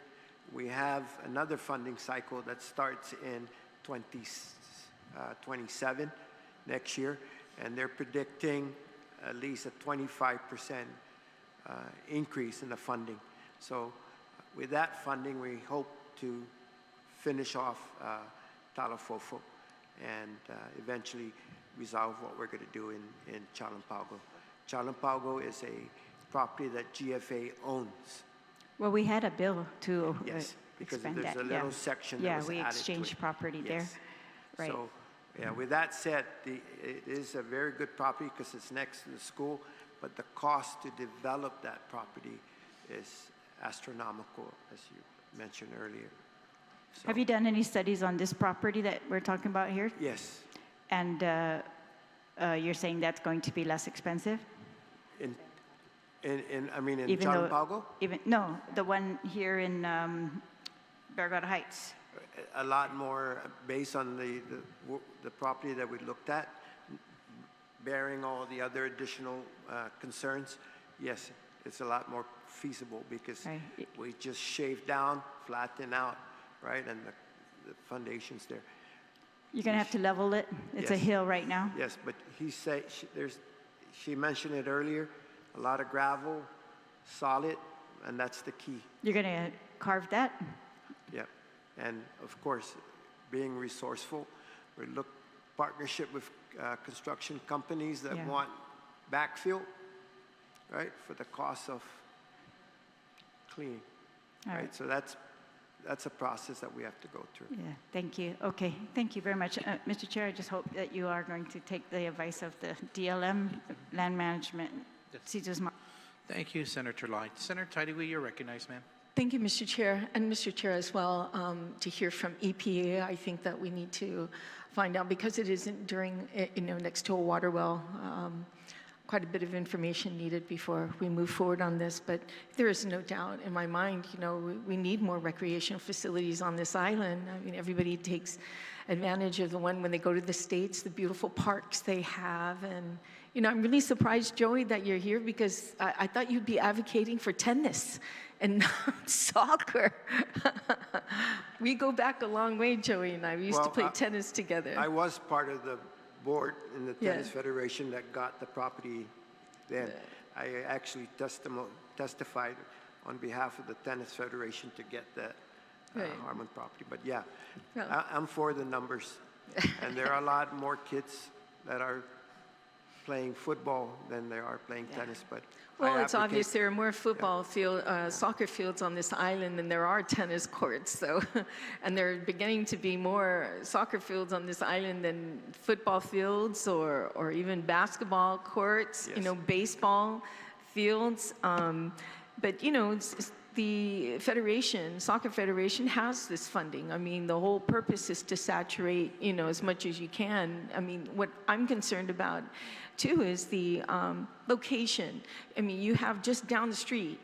We have another funding cycle that starts in 2027 next year. And they're predicting at least a 25% increase in the funding. So with that funding, we hope to finish off Talofofo and eventually resolve what we're going to do in Chalampago. Chalampago is a property that GFA owns. Well, we had a bill to Yes, because expand there's that. a little section that Yeah, was we added to exchanged it. property there. Yes. Right. So, yeah, with that said, it is a very good property because it's next to the school, but the cost to develop that property is astronomical, as you mentioned earlier. So, Have you done any studies on this property that we're talking about here? Yes. And you're saying that's going to be less expensive? In Even though- Chalmpago? No, the one here in Barrigada Heights. A lot more based on the property that we looked at, bearing all the other additional concerns. Yes, it's a lot more feasible because Right. we just shave down, flatten out, right, and the foundation's there. You're going to have to level it. It's a Yes. hill right now. Yes, but she mentioned it earlier, a lot of gravel, solid, and that's the key. You're going to carve that? Yep. And of course, being resourceful, we look partnership with construction companies that Yeah. want backfill, right, for the cost of cleaning, All right? right. So that's a process that we have to go through. Yeah, thank you. Okay, thank you very much. Mr. Chair, I just hope that you are going to take the advice of the DLM, Land Management. Thank you, Senator Light. Senator Tideway, you're recognized, ma'am. Thank you, Mr. Chair, and Mr. Chair as well, to hear from EPA. I think that we need to find out, because it isn't next to a water well, quite a bit of information needed before we move forward on this. But there is no doubt in my mind, we need more recreational facilities on this island. I mean, everybody takes advantage of the one when they go to the States, the beautiful parks they have. And, I'm really surprised, Joey, that you're here, because I thought you'd be advocating for tennis and not soccer. We go back a long way, Joey and I. We used to play tennis together. I was part of the board in the Yeah. Tennis Federation that got the property then. I actually testified on behalf of the Tennis Federation to get that Right. Harmon property. But yeah, Well- I'm for the numbers. And there are a lot more kids that are playing football than there are playing tennis. But Well, I it's obvious advocate- there are more soccer fields on this island than there are tennis courts. So, and there are beginning to be more soccer fields on this island than football fields or even basketball courts. Yes. Baseball fields. But the federation, soccer federation, has this funding. I mean, the whole purpose is to saturate, as much as you can. I mean, what I'm concerned about too is the location. I mean, you have just down the street,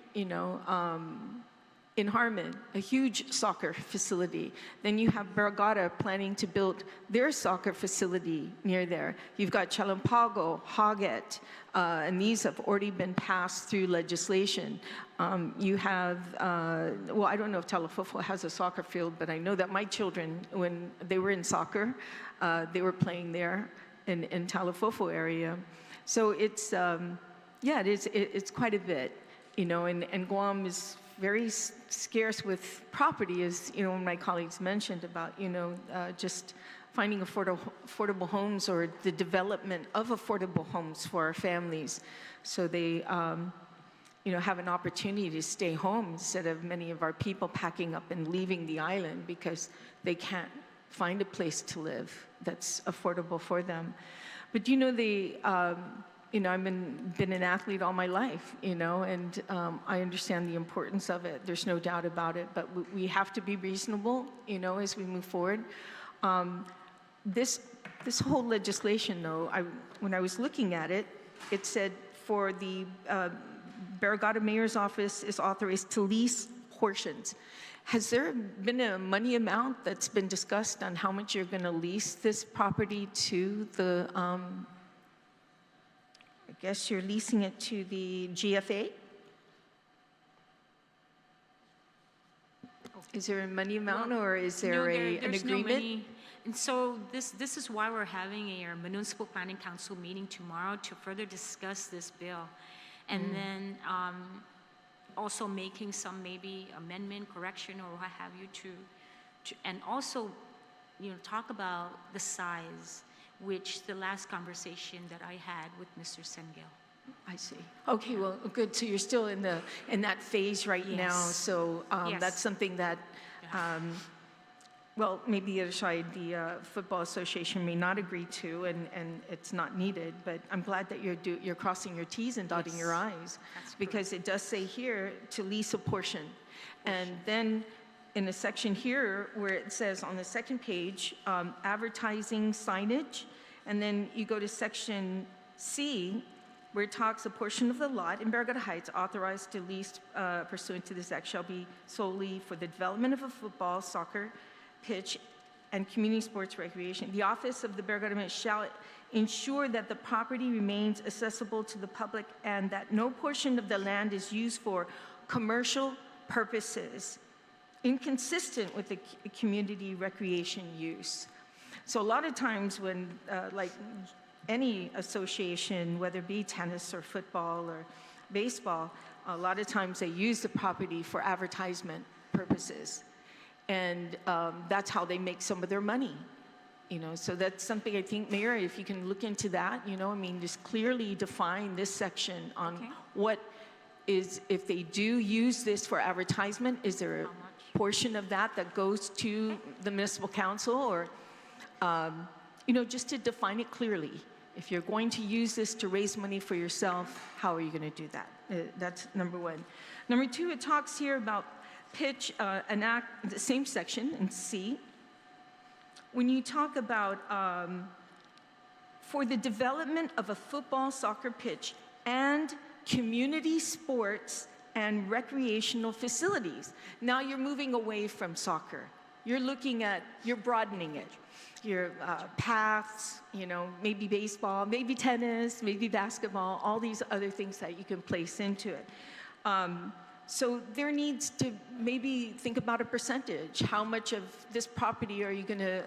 in Harmon, a huge soccer facility. Then you have Barrigada planning to build their soccer facility near there. You've got Chalampago, Hoggett, and these have already been passed through legislation. You have, I don't know if Talafofo has a soccer field, but I know that my children, when they were in soccer, they were playing there in Talafofo area. So it's, it's quite a bit, and Guam is very scarce with property, as my colleagues mentioned about just finding affordable homes or the development of affordable homes for our families, so they have an opportunity to stay home instead of many of our people packing up and leaving the island because they can't find a place to live that's affordable for them. But I've been an athlete all my life, and I understand the importance of it. There's no doubt about it, but we have to be reasonable, as we move forward. This whole legislation, though, when I was looking at it, it said for the Barrigada Mayor's Office is authorized to lease portions. Has there been a money amount that's been discussed on how much you're going to lease this property to the I guess you're leasing it to the GFA? Is there a money amount, or is there an there's agreement? No money. And so this is why we're having a Municipal Planning Council meeting tomorrow to further discuss this bill. And then also making some maybe amendment, correction, or what have you and also, talk about the size, which the last conversation that I had with Mr. Sengel. I see. Okay, well, good. So you're still in that phase right now. Yes. So Yes. that's something that, well, maybe the other side, the Football Association may not agree to, and it's not needed. But I'm glad that you're crossing your T's and dotting your I's, because it does say here to lease a portion, and then in a section here where it says on the second page, advertising signage, and then you go to section C, where it talks a portion of the lot in Barrigada Heights authorized to lease pursuant to this act shall be solely for the development of a football, soccer pitch, and community sports recreation. The office of the Barrigada Mayor shall ensure that the property remains accessible to the public and that no portion of the land is used for commercial purposes inconsistent with the community recreation use. So a lot of times when, like any association, whether it be tennis or football or baseball, a lot of times they use the property for advertisement purposes. And that's how they make some of their money. So that's something I think, Mayor, if you can look into that, I mean, just clearly define this section on what is, if they do use this for advertisement, is there a portion of that that goes to the municipal council, or, just to define it clearly. If you're going to use this to raise money for yourself, how are you going to do that? That's number one. Number two, it talks here about pitch, the same section in C. When you talk about for the development of a football, soccer pitch and community sports and recreational facilities. Now you're moving away from soccer. You're broadening it. Your paths, maybe baseball, maybe tennis, maybe basketball, all these other things that you can place into it. So there needs to maybe think about a percentage. How much of this property are you going to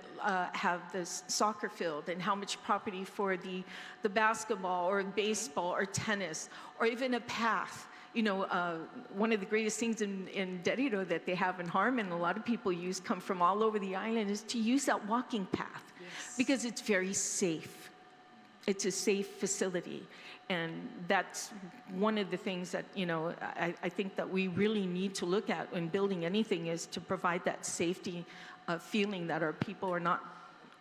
have this soccer field, and how much property for the basketball or baseball or tennis, or even a path? One of the greatest things in Derrida that they have in Harmon, a lot of people come from all over the island, is to use that walking path, because it's very safe. It's a safe facility. And that's one of the things that, I think that we really need to look at when building anything, is to provide that safety feeling that our people are not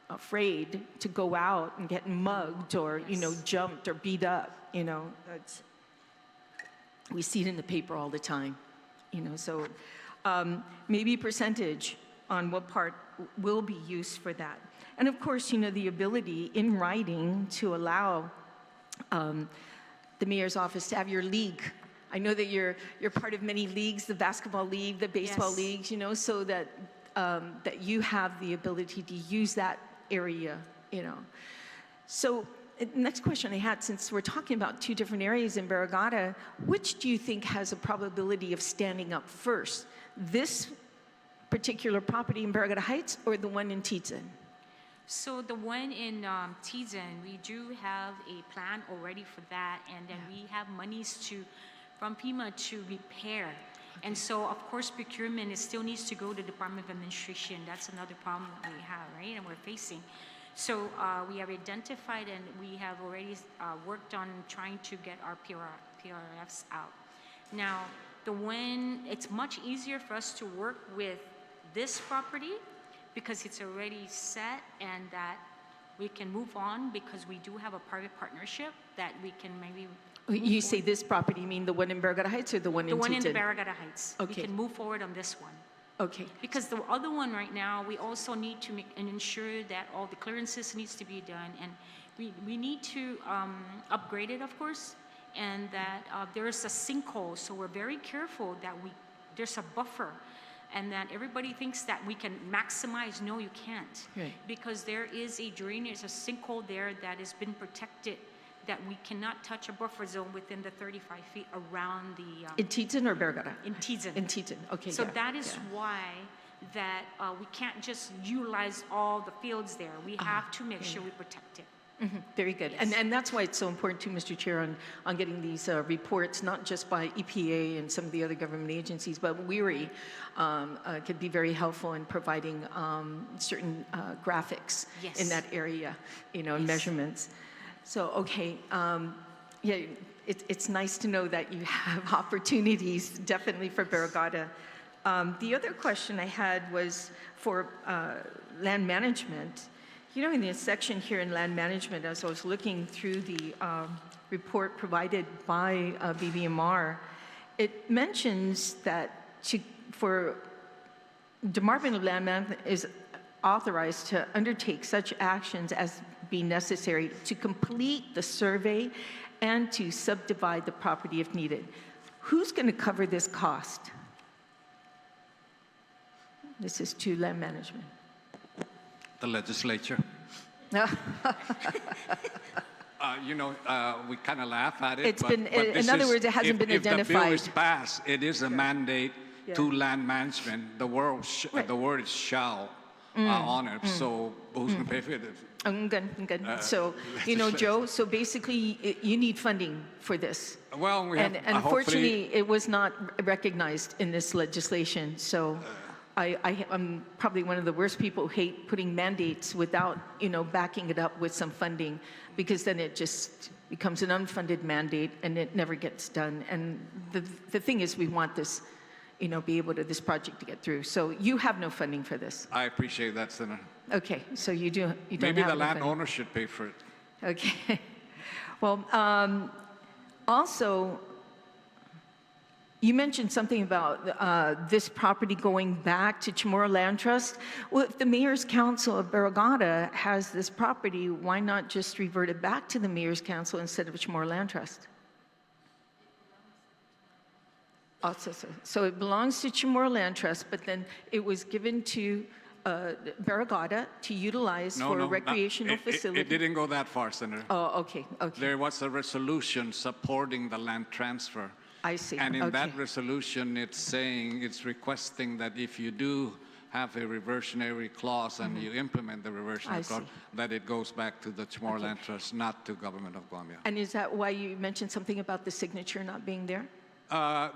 afraid to go out and get mugged or, jumped or beat up. We see it in the paper all the time, so maybe percentage on what part will be used for that. And of course, the ability in writing to allow the mayor's office to have your league. I know that you're part of many leagues, the basketball league, the baseball leagues, so that that you have the ability to use that area, So next question I had, since we're talking about two different areas in Barrigada, which do you think has a probability of standing up first? This particular property in Barrigada Heights or the one in Tizan? So the one in Tizan, we do have a plan already for that, and then we have monies from FEMA to repair. And so, of course, procurement still needs to go to Department of Administration. That's another problem that we have, right, and we're facing. So we have identified, and we have already worked on trying to get our PRFs out. Now, it's much easier for us to work with this property because it's already set, and that we can move on because we do have a private partnership that we can maybe. You say this property, you mean the one in Barrigada Heights or the one in Tizan? The one in Barrigada Heights. Okay. We can move forward on this one. Okay. Because the other one right now, we also need to make and ensure that all the clearances needs to be done, and we need to upgrade it, of course, and that there is a sinkhole, so we're very careful that there's a buffer, and that everybody thinks that we can maximize. No, you can't. Right. Because there is a drainage, a sinkhole there that has been protected, that we cannot touch a buffer zone within the 35 feet around the... in Tizan or Barrigada? In Tizan. In Tizan, okay. So that is why that we can't just utilize all the fields there. We have to make sure we protect it. Mm-hmm. Very good. Yes. And that's why it's so important too, Mr. Chair, on getting these reports, not just by EPA and some of the other government agencies, but WERI could be very helpful in providing certain graphics in that area, and measurements. So, okay, Yeah, it's nice to know that you have opportunities, definitely for Barrigada. The other question I had was for land management. You know, in the section here in land management, as I was looking through the report provided by BBMR, it mentions that for Department of Land Management is authorized to undertake such actions as be necessary to complete the survey and to subdivide the property if needed. Who's going to cover this cost? This is to land management. The legislature. You know, we kind of laugh at it. It's been, in other words, it hasn't been identified. If the bill is passed, it is a mandate to land management. The word is shall on it. So who's going to pay for it? Good. So, you know, Joe, so basically you need funding for this. Well, we have, and unfortunately, it was not recognized in this legislation. So I'm probably one of the worst people who hate putting mandates without, you know, backing it up with some funding, because then it just becomes an unfunded mandate and it never gets done. And the thing is, we want this, you know, this project to get through. So you have no funding for this. I appreciate that, Senator. Okay, so you don't Maybe have the no landowner should pay for it. Okay. Well, also, you mentioned something about this property going back to Chamorro Land Trust. Well, if the Mayor's Council of Barrigada has this property, why not just revert it back to the Mayor's Council instead of Chamorro Land Trust? So it belongs to Chamorro Land Trust, but then it was given to Barrigada to utilize for a recreational facility. It didn't go that far, Senator. Oh, okay. There was a resolution supporting the land transfer. I see. And in that resolution, it's requesting that if you do have a reversionary clause and you implement the reversionary clause, that it goes back to the Chamorro Land Trust, not to Government of Guam. And is that why you mentioned something about the signature not being there?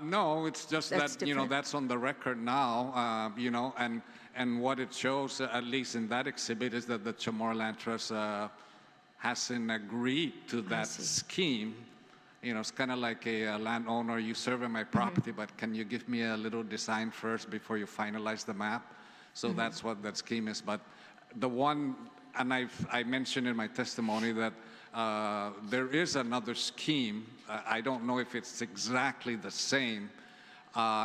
No, it's just that, you know, that's on the record now, you know, and what it shows, at least in that exhibit, is that the Chamorro Land Trust hasn't agreed to that scheme. You know, it's kind of like a landowner, you survey my property, but can you give me a little design first before you finalize the map? So that's what that scheme is. But the one, and I mentioned in my testimony that there is another scheme. I don't know if it's exactly the same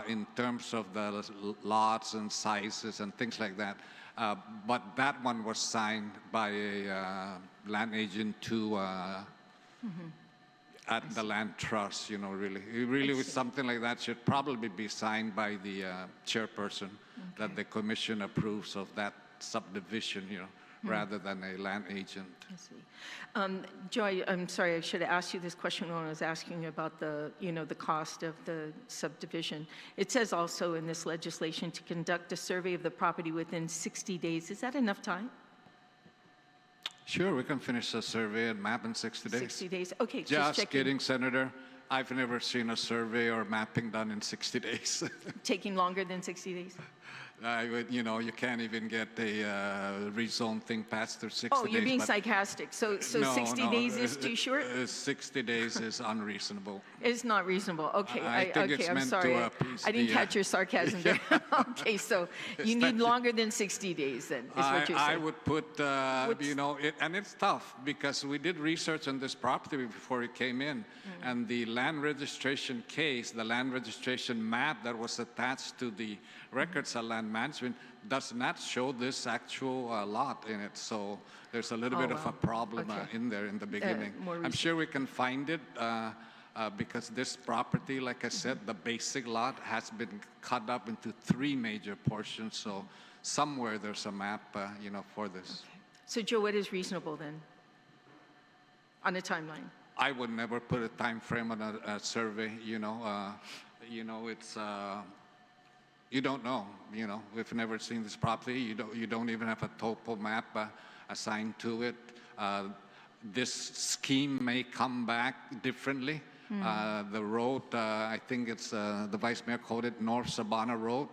in terms of the lots and sizes and things like that. But that one was signed by a land agent to at the land trust, you know, really with something like that should probably be signed by the chairperson, that the commission approves of that subdivision, you know, rather than a land agent. I see. Joy, I'm sorry, I should have asked you this question when I was asking you about the, you know, the cost of the subdivision. It says also in this legislation to conduct a survey of the property within 60 days. Is that enough time? Sure, we can finish the survey and map in 60 days. 60 days, okay, Just kidding, Senator. I've never seen a survey or mapping done in 60 days. Taking longer than 60 days? You know, you can't even get a rezone thing passed through 60 days. Oh, you're being sarcastic. So no, 60 days is too short? 60 days is unreasonable. It's not reasonable. Okay, I'm sorry. I didn't catch your sarcasm there. Okay, so you need longer than 60 days then, is what you're saying. I would put, you know, and it's tough because we did research on this property before it came in, and the land registration case, the land registration map that was attached to the records of land management does not show this actual lot in it. So there's a little bit of a problem in there in the beginning. I'm sure we can find it because this property, like I said, the basic lot has been cut up into 3 major portions. So somewhere there's a map, you know, for this. Okay. So Joe, what is reasonable then on a timeline? I would never put a time frame on a survey, you know. You know, it's... You don't know, you know. We've never seen this property. You don't even have a topo map assigned to it. This scheme may come back differently. The road, I think it's the Vice Mayor called it North Sabana Road.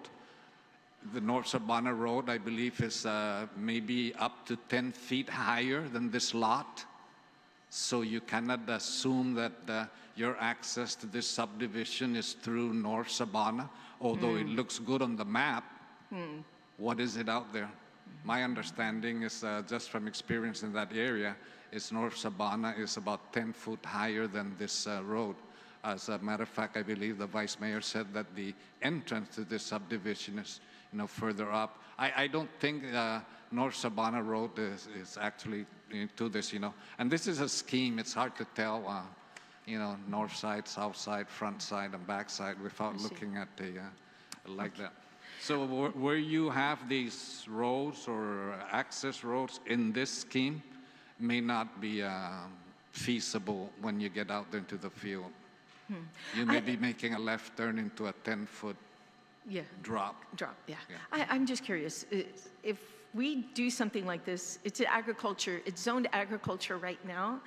The North Sabana Road, I believe, is maybe up to 10 feet higher than this lot. So you cannot assume that your access to this subdivision is through North Sabana, although it looks good on the map. What is it out there? My understanding is, just from experience in that area, is North Sabana is about 10 foot higher than this road. As a matter of fact, I believe the Vice Mayor said that the entrance to this subdivision is, further up. I don't think North Sabana Road is actually into this, And this is a scheme. It's hard to tell, north side, south side, front side, and back side without looking at the like that. So where you have these roads or access roads in this scheme may not be feasible when you get out there into the field. You may be making a left turn into a 10-foot drop. Yeah. I'm just curious, if we do something like this, it's agriculture, it's zoned agriculture right now.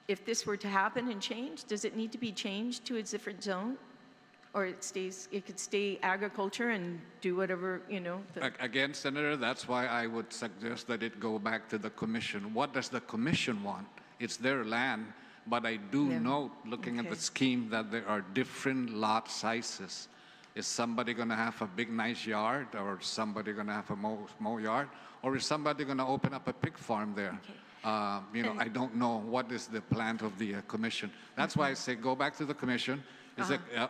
If this were to happen and change, does it need to be changed to a different zone? Or it could stay agriculture and do whatever, Again, Senator, that's why I would suggest that it go back to the commission. What does the commission want? It's their land, but I do note, looking at the scheme, that there are different lot sizes. Is somebody going to have a big, nice yard, or is somebody going to have a mow yard, or is somebody going to open up a pig farm there? I don't know what is the plan of the commission. That's why I say go back to the commission.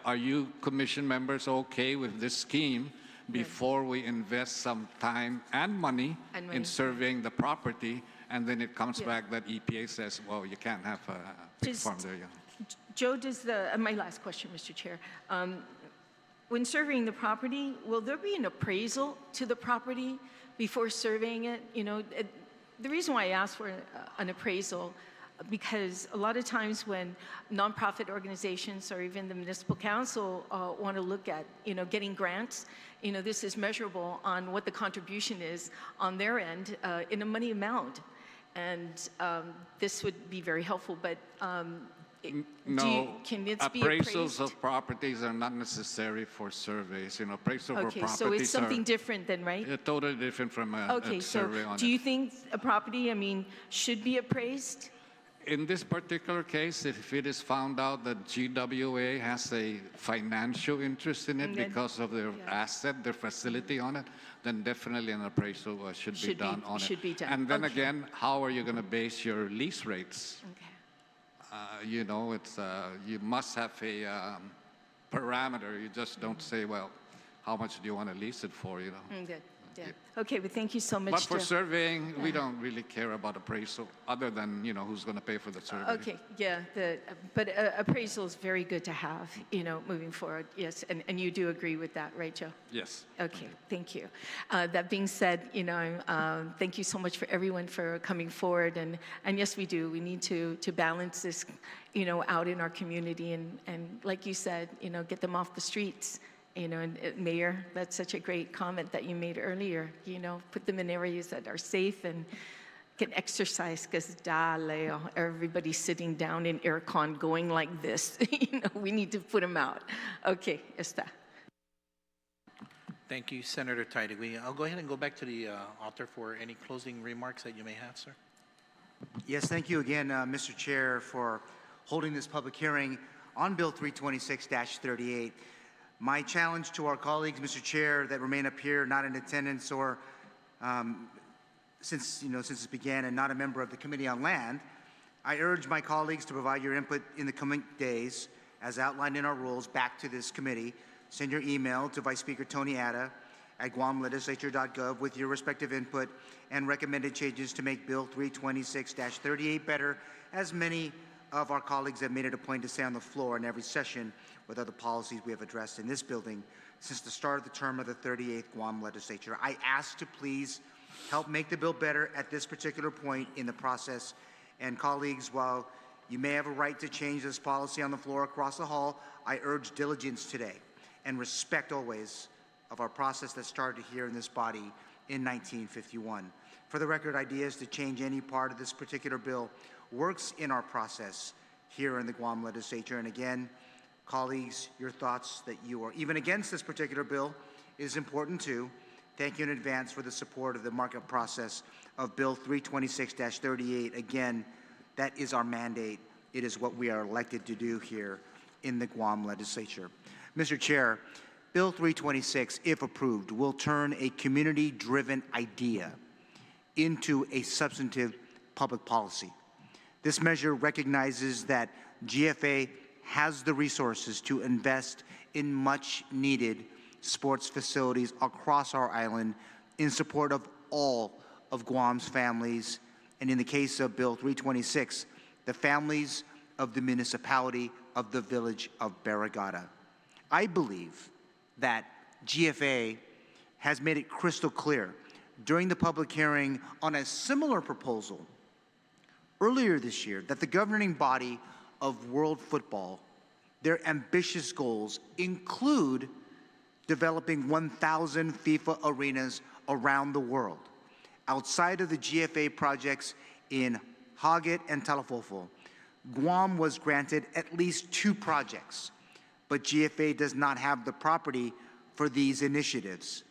Are you commission members okay with this scheme before we invest some time and money in surveying the property, and then it comes back that EPA says, well, you can't have a pig farm there. Joe, my last question, Mr. Chair. When surveying the property, will there be an appraisal to the property before surveying it? The reason why I asked for an appraisal, because a lot of times when nonprofit organizations or even the municipal council want to look at, getting grants, this is measurable on what the contribution is on their end in a money amount. And this would be very helpful, but no, can it be appraisals appraised? of properties are not necessary for surveys. Appraisal for properties so it's something different then, right? Totally different from a survey on it. Do you think a property, should be appraised? In this particular case, if it is found out that GWA has a financial interest in it because of their asset, their facility on it, then definitely an appraisal should be done on it. And then again, how are you going to base your lease rates? You must have a parameter. You just don't say, well, how much do you want to lease it for, Good. Yeah. Okay, well, thank you so much. But for surveying, we don't really care about appraisal, other than, who's going to pay for the survey. Okay, yeah, but appraisal is very good to have, moving forward. Yes, and you do agree with that, right, Joe? Yes. Okay, thank you. That being said, thank you so much for everyone for coming forward. And yes, we do. We need to balance this, out in our community. And like you said, get them off the streets. And Mayor, that's such a great comment that you made earlier. Put them in areas that are safe and can exercise, because everybody's sitting down in aircon going like this. We need to put them out. Okay, está. Thank you, Senator Taitigui. I'll go ahead and go back to the author for any closing remarks that you may have, sir. Yes, thank you again, Mr. Chair, for holding this public hearing on Bill 326-38. My challenge to our colleagues, Mr. Chair, that remain up here, not in attendance or since it began and not a member of the Committee on Land, I urge my colleagues to provide your input in the coming days, as outlined in our rules, back to this committee. Send your email to Vice Speaker Tony Atta at guamlegislature.gov with your respective input and recommended changes to make Bill 326-38 better, as many of our colleagues have made it a point to say on the floor in every session with other policies we have addressed in this building since the start of the term of the 38th Guam Legislature. I ask to please help make the bill better at this particular point in the process. And colleagues, while you may have a right to change this policy on the floor across the hall, I urge diligence today and respect always of our process that started here in this body in 1951. For the record, ideas to change any part of this particular bill works in our process here in the Guam Legislature. And again, colleagues, your thoughts that you are even against this particular bill is important too. Thank you in advance for the support of the markup process of Bill 326-38. Again, that is our mandate. It is what we are elected to do here in the Guam legislature. Mr. Chair, Bill 326, if approved, will turn a community-driven idea into a substantive public policy. This measure recognizes that GFA has the resources to invest in much-needed sports facilities across our island in support of all of Guam's families, and in the case of Bill 326, the families of the municipality of the village of Barrigada. I believe that GFA has made it crystal clear during the public hearing on a similar proposal earlier this year that the governing body of world football, their ambitious goals include developing 1,000 FIFA arenas around the world. Outside of the GFA projects in Hagat and Talafofo, Guam was granted at least 2 projects, but GFA does not have the property for these initiatives,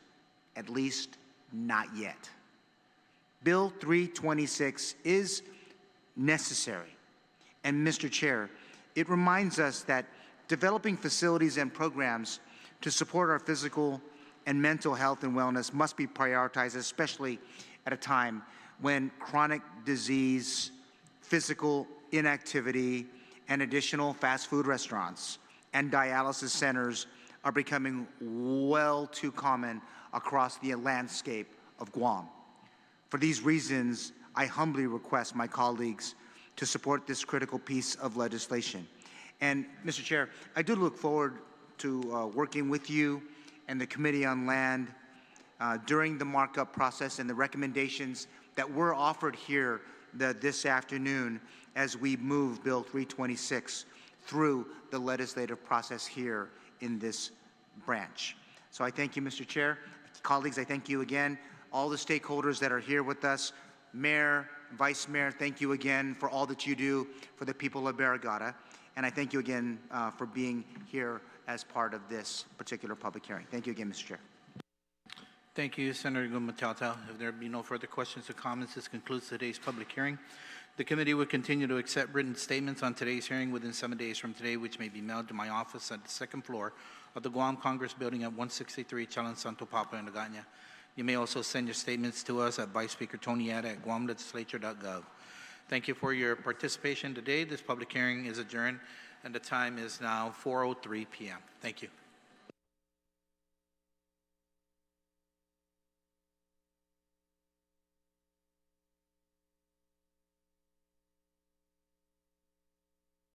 at least not yet. Bill 326 is necessary, and Mr. Chair, it reminds us that developing facilities and programs to support our physical and mental health and wellness must be prioritized, especially at a time when chronic disease, physical inactivity, and additional fast food restaurants and dialysis centers are becoming well too common across the landscape of Guam. For these reasons, I humbly request my colleagues to support this critical piece of legislation. And Mr. Chair, I do look forward to working with you and the Committee on Land during the markup process and the recommendations that were offered here this afternoon as we move Bill 326 through the legislative process here in this branch. So I thank you, Mr. Chair. Colleagues, I thank you again. All the stakeholders that are here with us, Mayor, Vice Mayor, thank you again for all that you do for the people of Barrigada. And I thank you again for being here as part of this particular public hearing. Thank you again, Mr. Chair. Thank you, Senator Gumataotao. If there be no further questions or comments, this concludes today's public hearing. The committee will continue to accept written statements on today's hearing within 7 days from today, which may be mailed to my office at the 2nd floor of the Guam Congress Building at 163 Chalan Santo Papa in Agana. You may also send your statements to us at Vice Speaker Tony Ada at guamlegislature.gov. Thank you for your participation today. This public hearing is adjourned, and the time is now 4:03 p.m. Thank you.